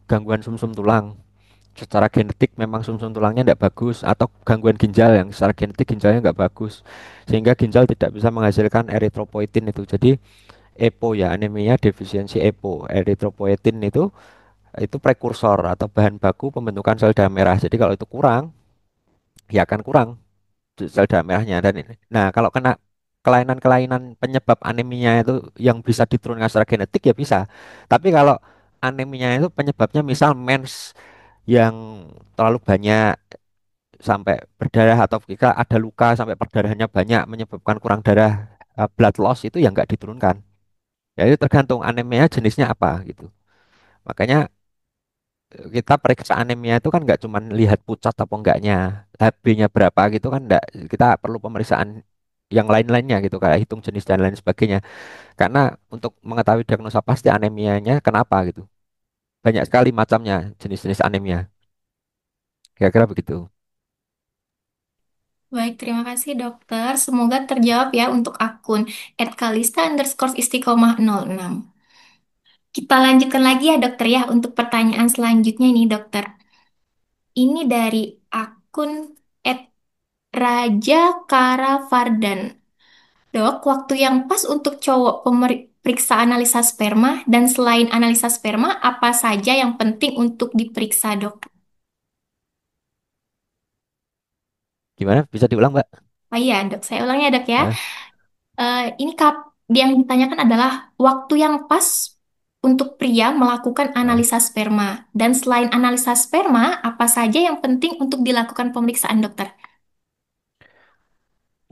gangguan sumsum tulang. Secara genetik memang sumsum tulangnya tidak bagus atau gangguan ginjal yang secara genetik ginjalnya nggak bagus sehingga ginjal tidak bisa menghasilkan eritropoietin itu. Jadi EPO ya, anemia defisiensi EPO. Eritropoietin itu prekursor atau bahan baku pembentukan sel darah merah. Jadi kalau itu kurang, ya akan kurang sel darah merahnya dan ini. Nah, kalau kena kelainan-kelainan penyebab anemia itu yang bisa diturunkan secara genetik ya bisa. Tapi kalau anemia itu penyebabnya misal mens yang terlalu banyak sampai berdarah atau jika ada luka sampai perdarahannya banyak menyebabkan kurang darah, blood loss itu yang nggak diturunkan. Ya itu tergantung anemia jenisnya apa gitu. Makanya kita periksa anemia itu kan nggak cuma lihat pucat apa enggaknya, HB-nya berapa gitu kan enggak. Kita perlu pemeriksaan yang lain-lainnya gitu kayak hitung jenis dan lain sebagainya. Karena untuk mengetahui diagnosa pasti anemianya kenapa gitu. Banyak sekali macamnya jenis-jenis anemia. Kira-kira begitu. Baik, terima kasih dokter. Semoga terjawab ya untuk akun @kalista_istiqomah 06. Kita lanjutkan lagi ya dokter ya untuk pertanyaan selanjutnya ini dokter. Ini dari akun @Raja Karavardan. Dok, waktu yang pas untuk cowok periksa analisa sperma dan selain analisa sperma, apa saja yang penting untuk diperiksa dok? Gimana? Bisa diulang, Mbak? Oh iya dok, saya ulang ya dok ya. Hah? Ini yang ditanyakan adalah waktu yang pas untuk pria melakukan Hah? analisa sperma. Dan selain analisa sperma, apa saja yang penting untuk dilakukan pemeriksaan dokter?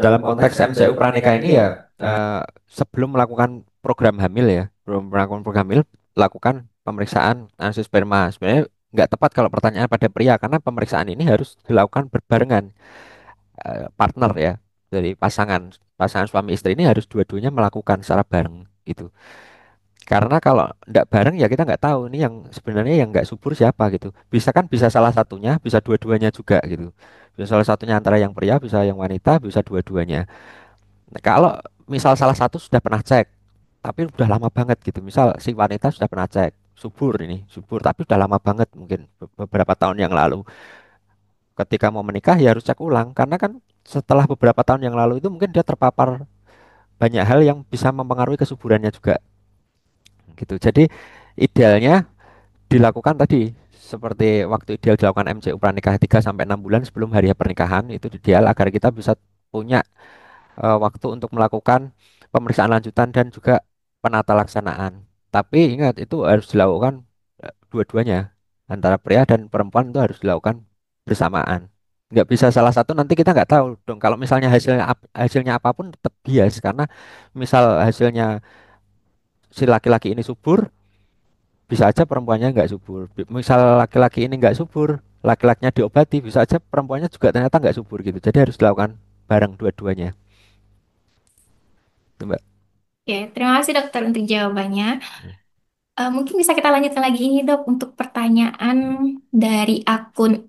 Dalam konteks MCU pranikah ini ya eh, sebelum melakukan program hamil ya, belum melakukan program hamil, lakukan pemeriksaan analisis sperma. Sebenarnya nggak tepat kalau pertanyaan pada pria karena pemeriksaan ini harus dilakukan berbarengan, partner ya, dari pasangan pasangan suami istri ini harus dua-duanya melakukan secara bareng gitu. Karena kalau nggak bareng ya kita nggak tahu ini yang sebenarnya yang nggak subur siapa gitu. Bisa kan bisa salah satunya, bisa dua-duanya juga gitu. Bisa salah satunya antara yang pria, bisa yang wanita, bisa dua-duanya. Nah, kalau misal salah satu sudah pernah cek, tapi udah lama banget gitu. Misal si wanita sudah pernah cek, subur ini, subur, tapi udah lama banget mungkin beberapa tahun yang lalu. Ketika mau menikah ya harus cek ulang, karena kan setelah beberapa tahun yang lalu itu mungkin dia terpapar banyak hal yang bisa mempengaruhi kesuburannya juga gitu. Jadi idealnya dilakukan tadi seperti waktu ideal dilakukan MCU pranikah 3 sampai 6 bulan sebelum hari pernikahan itu ideal agar kita bisa punya waktu untuk melakukan pemeriksaan lanjutan dan juga penata laksanaan. Tapi ingat itu harus dilakukan dua-duanya antara pria dan perempuan itu harus dilakukan bersamaan. Nggak bisa salah satu nanti kita nggak tahu dong. Kalau misalnya hasilnya apapun tetap bias karena misal hasilnya si laki-laki ini subur, bisa aja perempuannya nggak subur. Misal laki-laki ini nggak subur, laki-lakinya diobati, bisa aja perempuannya juga ternyata nggak subur gitu. Jadi harus dilakukan bareng dua-duanya. Itu, Mbak. Oke, terima kasih dokter untuk jawabannya. Mungkin bisa kita lanjutkan lagi ini dok untuk pertanyaan dari akun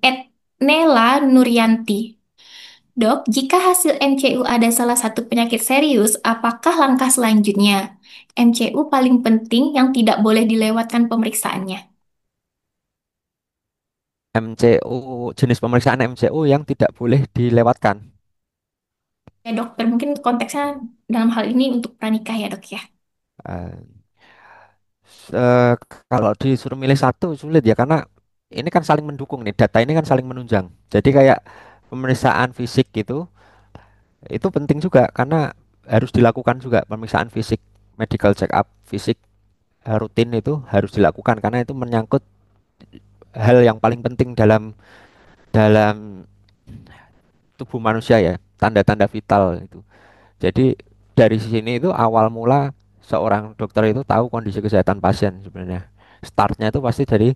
@nela_nuryanti. Dok, jika hasil MCU ada salah satu penyakit serius, apakah langkah selanjutnya? MCU paling penting yang tidak boleh dilewatkan pemeriksaannya. MCU, jenis pemeriksaan MCU yang tidak boleh dilewatkan. Ya dokter, mungkin konteksnya dalam hal ini untuk pranikah ya dok ya. Eh, eh, Kalau disuruh milih satu sulit ya karena ini kan saling mendukung nih, data ini kan saling menunjang. Jadi kayak pemeriksaan fisik gitu itu penting juga karena harus dilakukan juga pemeriksaan fisik, medical check up fisik rutin itu harus dilakukan karena itu menyangkut hal yang paling penting dalam dalam tubuh manusia ya, tanda-tanda vital itu. Jadi dari sini itu awal mula seorang dokter itu tahu kondisi kesehatan pasien sebenarnya. Startnya itu pasti dari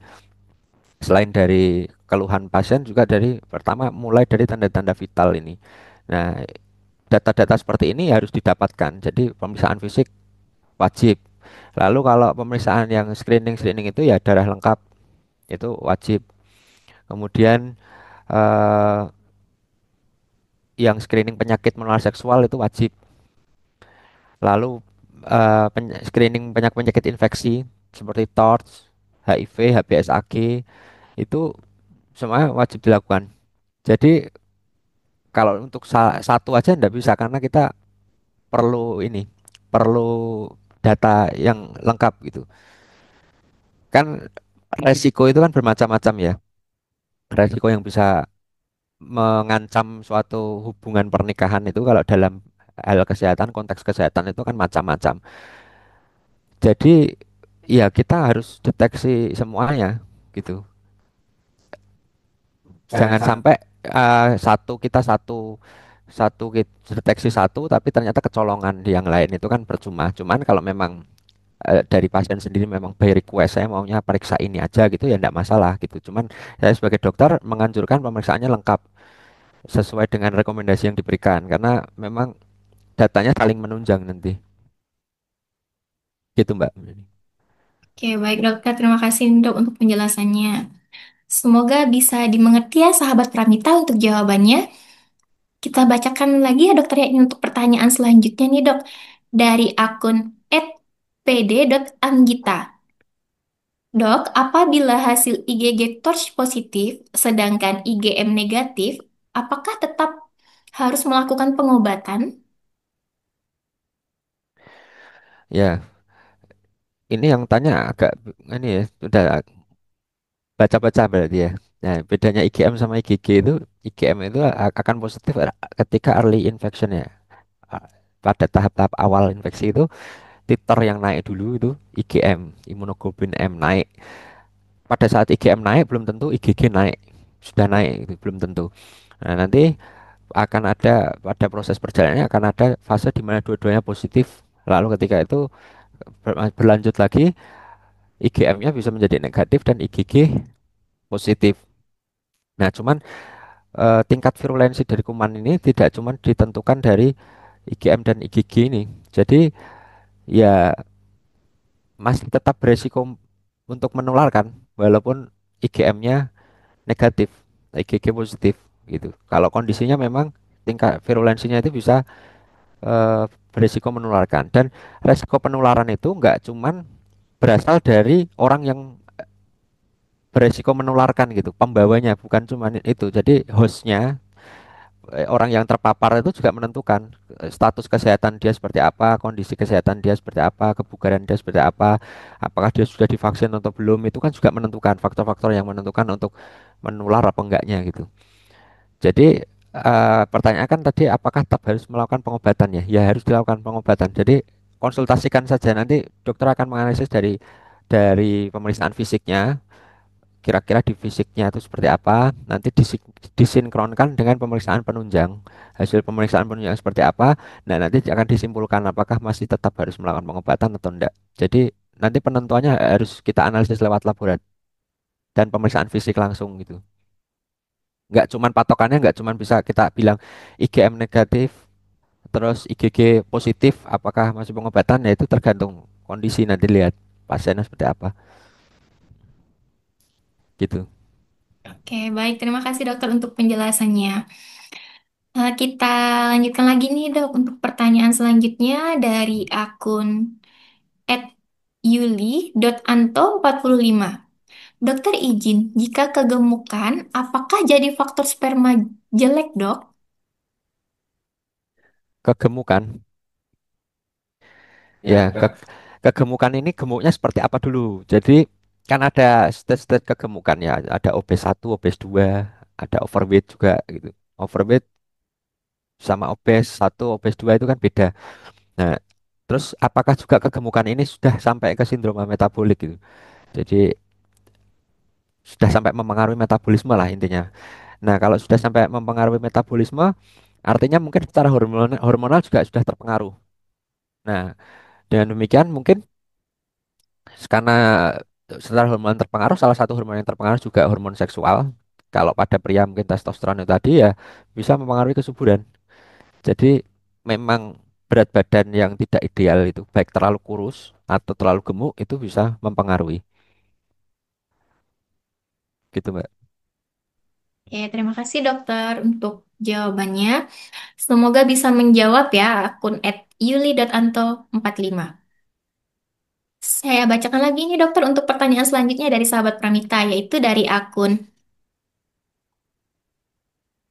selain dari keluhan pasien juga dari pertama mulai dari tanda-tanda vital ini. Nah, data-data seperti ini harus didapatkan. Jadi pemeriksaan fisik wajib. Lalu kalau pemeriksaan yang screening-screening itu ya darah lengkap itu wajib. Kemudian eh, yang screening penyakit menular seksual itu wajib. Lalu screening penyakit-penyakit infeksi seperti TORCH, HIV, HBsAg itu semua wajib dilakukan. Jadi kalau untuk satu aja nggak bisa karena kita perlu ini, perlu data yang lengkap gitu. Kan resiko itu kan bermacam-macam ya. Resiko yang bisa mengancam suatu hubungan pernikahan itu kalau dalam hal kesehatan, konteks kesehatan itu kan macam-macam. Jadi ya kita harus deteksi semuanya gitu. Jangan sampai kita deteksi satu tapi ternyata kecolongan di yang lain itu kan percuma. Cuman kalau memang dari pasien sendiri memang by request saya maunya periksa ini aja gitu ya enggak masalah gitu. Cuman saya sebagai dokter menganjurkan pemeriksaannya lengkap sesuai dengan rekomendasi yang diberikan karena memang datanya saling menunjang nanti. Gitu, Mbak. Oke, baik dokter. Terima kasih dok untuk penjelasannya. Semoga bisa dimengerti ya sahabat Pramita untuk jawabannya. Kita bacakan lagi ya dokter ya ini untuk pertanyaan selanjutnya nih dok. Dari akun @pd.anggita. Dok, apabila hasil IgG TORCH positif sedangkan IgM negatif, apakah tetap harus melakukan pengobatan? Ya, ini yang tanya agak ini ya sudah baca-baca berarti ya. Nah, bedanya IgM sama IgG itu IgM itu akan positif ketika early infection ya. A- Pada tahap-tahap awal infeksi itu titer yang naik dulu itu IgM, imunoglobulin M naik. Pada saat IgM naik belum tentu IgG naik. Sudah naik itu belum tentu. Nah, nanti akan ada pada proses perjalanannya akan ada fase di mana dua-duanya positif. Lalu ketika itu berlanjut lagi IgM-nya bisa menjadi negatif dan IgG positif. Nah, cuman tingkat virulensi dari kuman ini tidak cuma ditentukan dari IgM dan IgG ini. Jadi ya masih tetap beresiko untuk menularkan walaupun IgM-nya negatif, IgG positif gitu. Kalau kondisinya memang tingkat virulensinya itu bisa beresiko menularkan dan resiko penularan itu nggak cuman berasal dari orang yang beresiko menularkan gitu, pembawanya bukan cuman itu. Jadi hostnya orang yang terpapar itu juga menentukan status kesehatan dia seperti apa, kondisi kesehatan dia seperti apa, kebugaran dia seperti apa, apakah dia sudah divaksin atau belum, itu kan juga menentukan faktor-faktor yang menentukan untuk menular apa enggaknya gitu. Jadi pertanyaan kan tadi apakah tetap harus melakukan pengobatan ya? Ya harus dilakukan pengobatan. Jadi konsultasikan saja nanti dokter akan menganalisis dari pemeriksaan fisiknya kira-kira di fisiknya itu seperti apa, nanti disinkronkan dengan pemeriksaan penunjang. Hasil pemeriksaan penunjang seperti apa, nah nanti akan disimpulkan apakah masih tetap harus melakukan pengobatan atau enggak. Jadi nanti penentuannya harus kita analisis lewat laboratorium dan pemeriksaan fisik langsung gitu. Nggak cuman bisa kita bilang IgM negatif, terus IgG positif, apakah masih pengobatan, ya itu tergantung kondisi nanti lihat pasiennya seperti apa gitu. Oke, baik. Terima kasih dokter untuk penjelasannya. Kita lanjutkan lagi nih dok untuk pertanyaan selanjutnya dari akun @yuli.anto45. Dokter izin, jika kegemukan, apakah jadi faktor sperma jelek dok? Kegemukan. Ya, kegemukan ini gemuknya seperti apa dulu? Jadi kan ada stage-stage kegemukan ya, ada obes 1, obes 2, ada overweight juga gitu. Overweight sama obes 1, obes 2 itu kan beda. Nah, Terus apakah juga kegemukan ini sudah sampai ke sindroma metabolik gitu. Jadi sudah sampai mempengaruhi metabolisme lah intinya. Nah, kalau sudah sampai mempengaruhi metabolisme, artinya mungkin secara hormonal, hormonal juga sudah terpengaruh. Nah, dengan demikian mungkin karena secara hormon terpengaruh, salah satu hormon yang terpengaruh juga hormon seksual. Kalau pada pria mungkin testosteron itu tadi ya bisa mempengaruhi kesuburan. Jadi memang berat badan yang tidak ideal itu baik terlalu kurus atau terlalu gemuk itu bisa mempengaruhi gitu Mbak. Oke, terima kasih dokter untuk jawabannya. Semoga bisa menjawab ya akun @yuli.anto45. Saya bacakan lagi nih dokter untuk pertanyaan selanjutnya dari sahabat Pramita, yaitu dari akun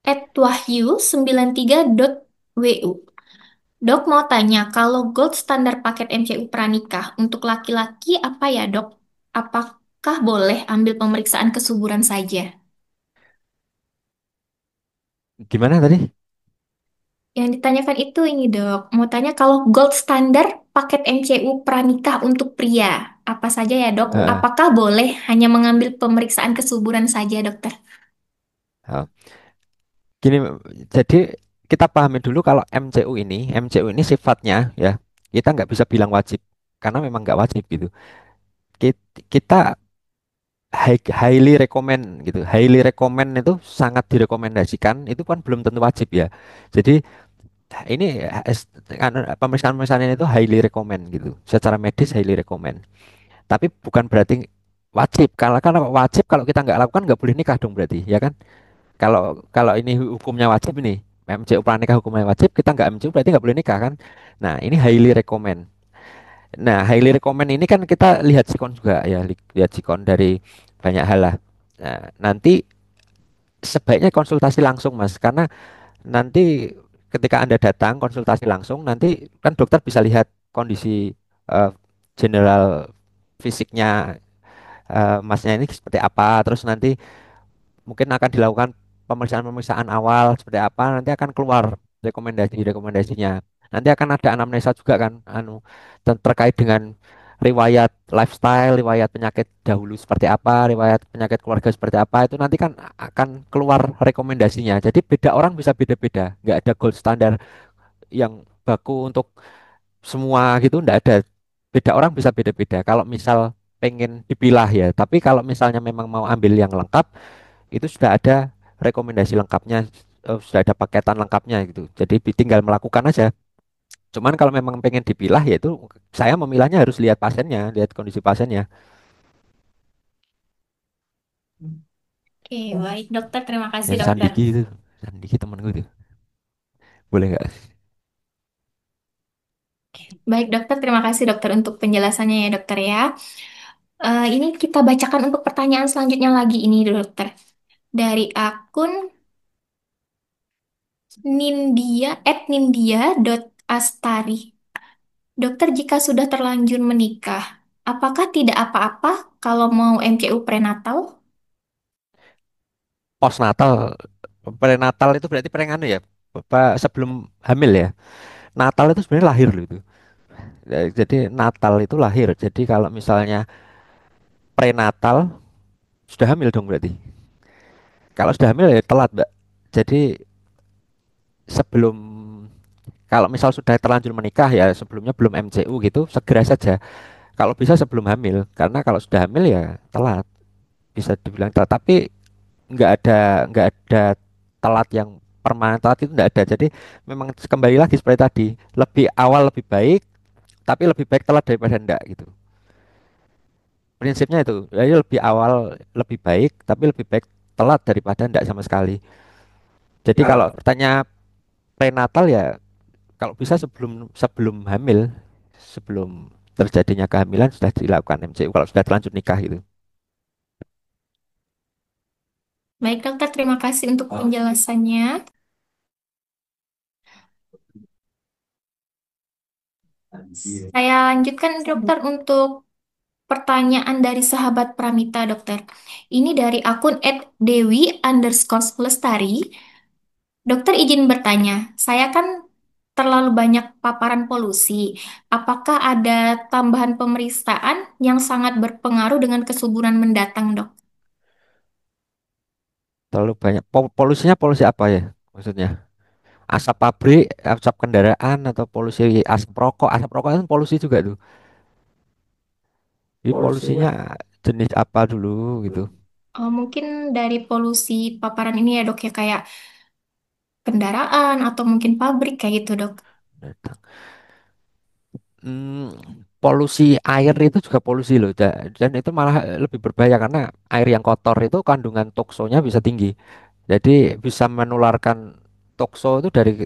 @wahyu93.wu. Dok mau tanya, kalau gold standar paket MCU pranikah untuk laki-laki apa ya dok? Apakah boleh ambil pemeriksaan kesuburan saja? Gimana tadi? Yang ditanyakan itu ini dok, mau tanya kalau gold standar paket MCU pranikah untuk pria, apa saja ya dok? Heeh. Apakah boleh hanya mengambil pemeriksaan kesuburan saja dokter? Oh, gini, jadi kita pahami dulu kalau MCU ini sifatnya ya kita nggak bisa bilang wajib karena memang nggak wajib gitu. Kita highly recommend gitu. Highly recommend itu sangat direkomendasikan, itu kan belum tentu wajib ya. Jadi ini pemeriksaan-pemeriksaan itu highly recommend gitu. Secara medis highly recommend. Tapi bukan berarti wajib. Kalau wajib kalau kita nggak lakukan nggak boleh nikah dong berarti, ya kan? Kalau kalau ini hukumnya wajib ini, MCU pranikah hukumnya wajib, kita nggak MCU berarti nggak boleh nikah kan? Nah, ini highly recommend. Nah, highly recommend ini kan kita lihat sikon juga ya, lihat sikon dari banyak hal lah. Nah, nanti sebaiknya konsultasi langsung Mas, karena nanti ketika Anda datang konsultasi langsung, nanti kan dokter bisa lihat kondisi eh, general fisiknya Masnya ini seperti apa, terus nanti mungkin akan dilakukan pemeriksaan-pemeriksaan awal seperti apa, nanti akan keluar rekomendasinya. Nanti akan ada anamnesa juga kan, terkait dengan riwayat lifestyle, riwayat penyakit dahulu seperti apa, riwayat penyakit keluarga seperti apa, itu nanti kan akan keluar rekomendasinya. Jadi beda orang bisa beda-beda, nggak ada gold standar yang baku untuk semua gitu, nggak ada. Beda orang bisa beda-beda. Kalau misal pengen dipilah ya, tapi kalau misalnya memang mau ambil yang lengkap itu sudah ada rekomendasi lengkapnya, sudah ada paketan lengkapnya gitu. Jadi tinggal melakukan aja. Cuman kalau memang pengen dipilah yaitu saya memilahnya harus lihat pasiennya, lihat kondisi pasiennya. Oke, baik dokter, terima kasih Yang dokter. Sandiki itu, Sandiki temanku itu. Boleh nggak? Baik dokter, terima kasih dokter untuk penjelasannya ya dokter ya. Ini kita bacakan untuk pertanyaan selanjutnya lagi ini dokter. Dari akun Nindya@nindya.astari. Dokter, jika sudah terlanjur menikah, apakah tidak apa-apa kalau mau MCU prenatal? Postnatal, prenatal itu berarti anu ya, sebelum hamil ya. Natal itu sebenarnya lahir loh itu. Jadi Natal itu lahir. Jadi kalau misalnya prenatal sudah hamil dong berarti. Kalau sudah hamil ya telat, Mbak. Jadi sebelum kalau misal sudah terlanjur menikah ya sebelumnya belum MCU gitu segera saja. Kalau bisa sebelum hamil karena kalau sudah hamil ya telat bisa dibilang telat. Tapi nggak ada telat yang permanen telat itu nggak ada. Jadi memang kembali lagi seperti tadi lebih awal lebih baik tapi lebih baik telat daripada enggak gitu. Prinsipnya itu jadi lebih awal lebih baik tapi lebih baik telat daripada enggak sama sekali. Jadi kalau bertanya prenatal ya kalau bisa sebelum sebelum hamil, sebelum terjadinya kehamilan sudah dilakukan MCU kalau sudah terlanjur nikah gitu. Baik dokter, terima kasih untuk penjelasannya. Saya lanjutkan dokter untuk pertanyaan dari sahabat Pramita dokter. Ini dari akun @dewi_lestari. Dokter izin bertanya, saya kan terlalu banyak paparan polusi, apakah ada tambahan pemeriksaan yang sangat berpengaruh dengan kesuburan mendatang, Dok? Terlalu banyak. Polusinya polusi apa ya? Maksudnya asap pabrik, asap kendaraan, atau polusi asap rokok? Asap rokok kan polusi juga tuh. Jadi polusinya jenis apa dulu gitu? Mungkin dari polusi paparan ini ya, Dok, ya kayak kendaraan atau mungkin pabrik kayak gitu, Dok. Polusi air itu juga polusi loh, dan itu malah lebih berbahaya karena air yang kotor itu kandungan toksonya bisa tinggi. Jadi bisa menularkan tokso itu dari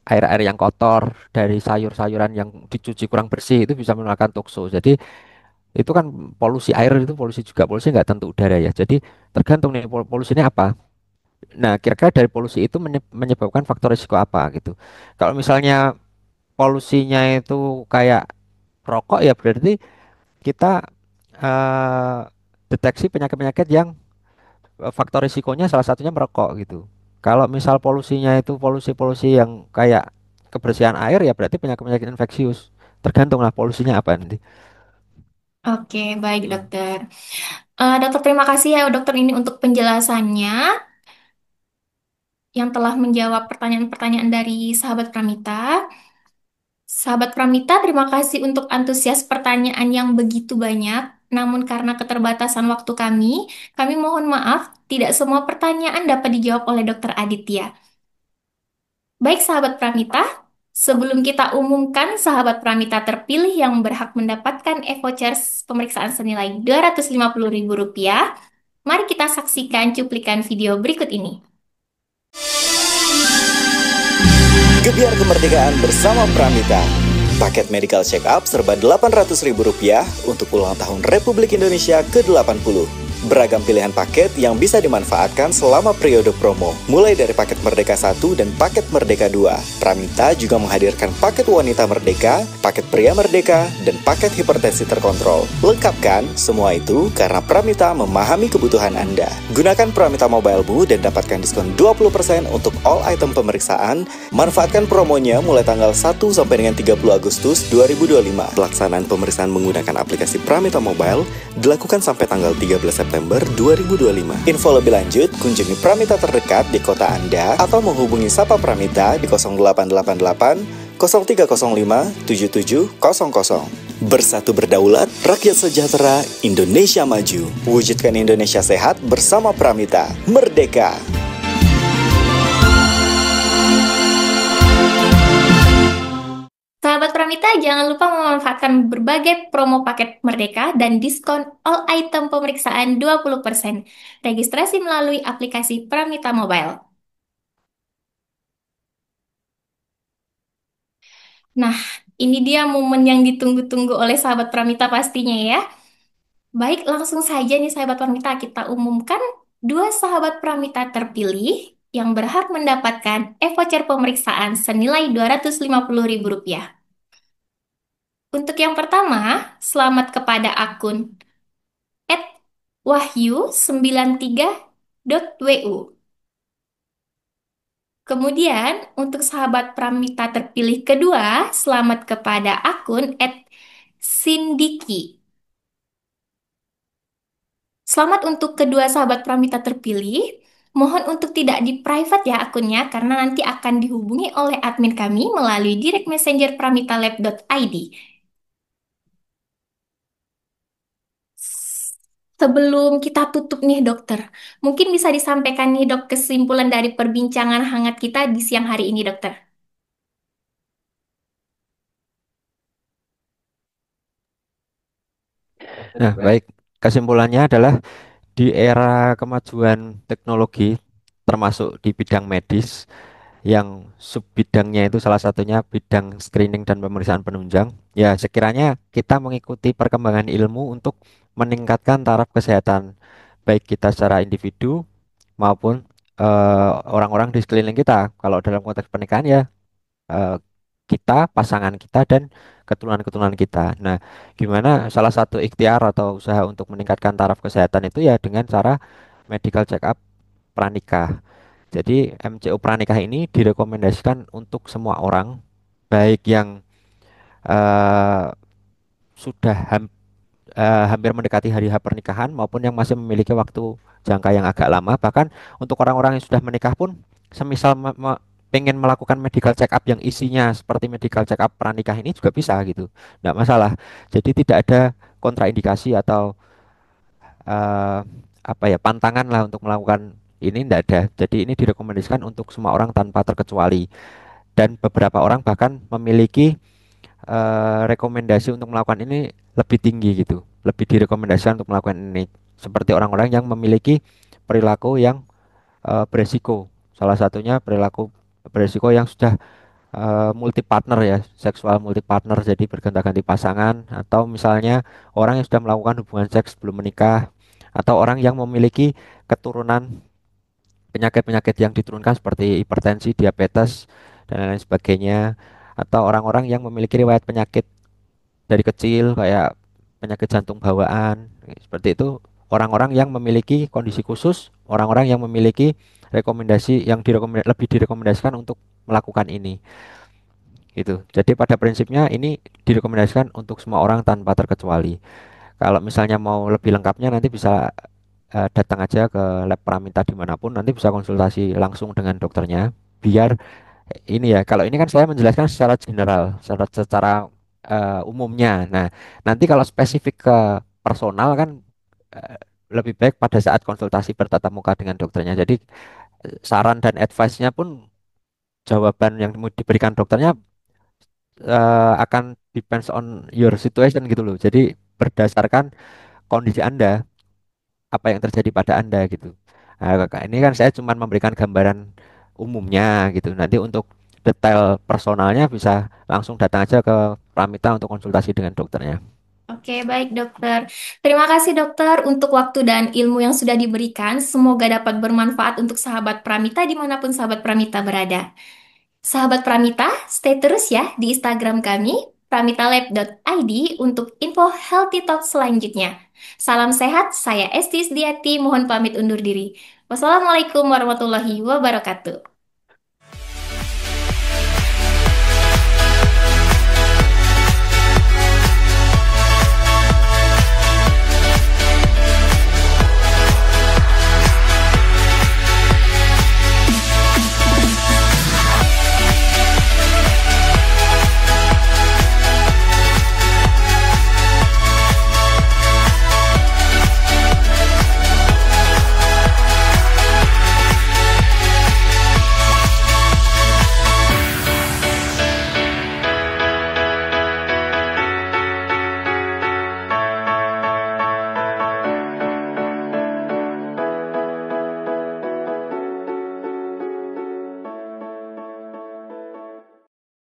air-air yang kotor, dari sayur-sayuran yang dicuci kurang bersih itu bisa menularkan tokso. Jadi itu kan polusi air itu polusi juga, polusi nggak tentu udara ya. Jadi tergantung nih polusinya apa. Nah, kira-kira dari polusi itu menyebabkan faktor risiko apa gitu. Kalau misalnya polusinya itu kayak rokok ya berarti kita eh, deteksi penyakit-penyakit yang faktor risikonya salah satunya merokok gitu. Kalau misal polusinya itu polusi-polusi yang kayak kebersihan air ya berarti penyakit-penyakit infeksius. Tergantung lah polusinya apa nanti. Oke, baik, Hmm. Dokter. Dokter, terima kasih ya, Dokter, ini untuk penjelasannya yang telah menjawab pertanyaan-pertanyaan dari sahabat Pramita. Sahabat Pramita, terima kasih untuk antusias pertanyaan yang begitu banyak. Namun karena keterbatasan waktu kami mohon maaf, tidak semua pertanyaan dapat dijawab oleh Dokter Aditya. Baik, sahabat Pramita, sebelum kita umumkan sahabat Pramita terpilih yang berhak mendapatkan e-vouchers pemeriksaan senilai Rp250.000, mari kita saksikan cuplikan video berikut ini. Gebiar kemerdekaan bersama Pramita. Paket medical check up serba Rp800.000 untuk ulang tahun Republik Indonesia ke-80. Beragam pilihan paket yang bisa dimanfaatkan selama periode promo, mulai dari paket Merdeka 1 dan paket Merdeka 2. Pramita juga menghadirkan paket wanita merdeka, paket pria merdeka, dan paket hipertensi terkontrol. Lengkapkan semua itu karena Pramita memahami kebutuhan Anda. Gunakan Pramita Mobile-mu dan dapatkan diskon 20% untuk all item pemeriksaan. Manfaatkan promonya mulai tanggal 1 sampai dengan 30 Agustus 2025. Pelaksanaan pemeriksaan menggunakan aplikasi Pramita Mobile dilakukan sampai tanggal 13 September 2025. Info lebih lanjut, kunjungi Pramita terdekat di kota Anda atau menghubungi Sapa Pramita di 0888 0305 7700. Bersatu berdaulat, rakyat sejahtera, Indonesia maju. Wujudkan Indonesia sehat bersama Pramita. Merdeka! Sahabat Pramita, jangan lupa memanfaatkan berbagai promo paket Merdeka dan diskon all item pemeriksaan 20%. Registrasi melalui aplikasi Pramita Mobile. Nah, ini dia momen yang ditunggu-tunggu oleh sahabat Pramita pastinya ya. Baik, langsung saja nih sahabat Pramita, kita umumkan dua sahabat Pramita terpilih yang berhak mendapatkan e-voucher pemeriksaan senilai Rp250.000. Untuk yang pertama, selamat kepada akun @wahyu93.wu. Kemudian, untuk sahabat Pramita terpilih kedua, selamat kepada akun @sindiki. Selamat untuk kedua sahabat Pramita terpilih. Mohon untuk tidak di private ya akunnya, karena nanti akan dihubungi oleh admin kami melalui direct messenger pramitalab.id. Sebelum kita tutup nih dokter, mungkin bisa disampaikan nih dok kesimpulan dari perbincangan hangat kita di siang hari ini dokter. Nah, baik. Kesimpulannya adalah di era kemajuan teknologi, termasuk di bidang medis, yang sub bidangnya itu salah satunya bidang screening dan pemeriksaan penunjang. Ya, sekiranya kita mengikuti perkembangan ilmu untuk meningkatkan taraf kesehatan baik kita secara individu maupun orang-orang di sekeliling kita. Kalau dalam konteks pernikahan ya eh, kita, pasangan kita dan keturunan-keturunan kita. Nah, gimana salah satu ikhtiar atau usaha untuk meningkatkan taraf kesehatan itu ya dengan cara medical check up pranikah. Jadi MCO pranikah ini direkomendasikan untuk semua orang baik yang eh, sudah hampir mendekati hari H pernikahan maupun yang masih memiliki waktu jangka yang agak lama. Bahkan untuk orang-orang yang sudah menikah pun, semisal pengen melakukan medical check up yang isinya seperti medical check up pranikah ini juga bisa gitu, nggak masalah. Jadi tidak ada kontraindikasi atau eh, apa ya pantangan lah untuk melakukan ini, tidak ada. Jadi ini direkomendasikan untuk semua orang tanpa terkecuali. Dan beberapa orang bahkan memiliki rekomendasi untuk melakukan ini lebih tinggi gitu, lebih direkomendasikan untuk melakukan ini. Seperti orang-orang yang memiliki perilaku yang beresiko. Salah satunya perilaku beresiko yang sudah multi partner ya, seksual multi partner, jadi berganti-ganti pasangan, atau misalnya orang yang sudah melakukan hubungan seks sebelum menikah, atau orang yang memiliki keturunan penyakit-penyakit yang diturunkan seperti hipertensi, diabetes, dan lain sebagainya, atau orang-orang yang memiliki riwayat penyakit dari kecil kayak penyakit jantung bawaan seperti itu, orang-orang yang memiliki kondisi khusus, orang-orang yang memiliki rekomendasi yang lebih direkomendasikan untuk melakukan ini gitu. Jadi pada prinsipnya ini direkomendasikan untuk semua orang tanpa terkecuali. Kalau misalnya mau lebih lengkapnya nanti bisa datang aja ke lab Pramita dimanapun, nanti bisa konsultasi langsung dengan dokternya biar ini ya, kalau ini kan saya menjelaskan secara general, secara umumnya. Nah, nanti kalau spesifik ke personal kan eh, lebih baik pada saat konsultasi bertatap muka dengan dokternya. Jadi saran dan advice-nya pun jawaban yang diberikan dokternya akan depends on your situation gitu loh. Jadi berdasarkan kondisi Anda, apa yang terjadi pada Anda gitu. Nah, ini kan saya cuma memberikan gambaran umumnya gitu. Nanti untuk detail personalnya bisa langsung datang aja ke Pramita untuk konsultasi dengan dokternya. Oke, baik dokter. Terima kasih dokter untuk waktu dan ilmu yang sudah diberikan. Semoga dapat bermanfaat untuk sahabat Pramita dimanapun sahabat Pramita berada. Sahabat Pramita, stay terus ya di Instagram kami, pramitalab.id untuk info healthy talk selanjutnya. Salam sehat, saya Esti Diati, mohon pamit undur diri. Wassalamualaikum warahmatullahi wabarakatuh.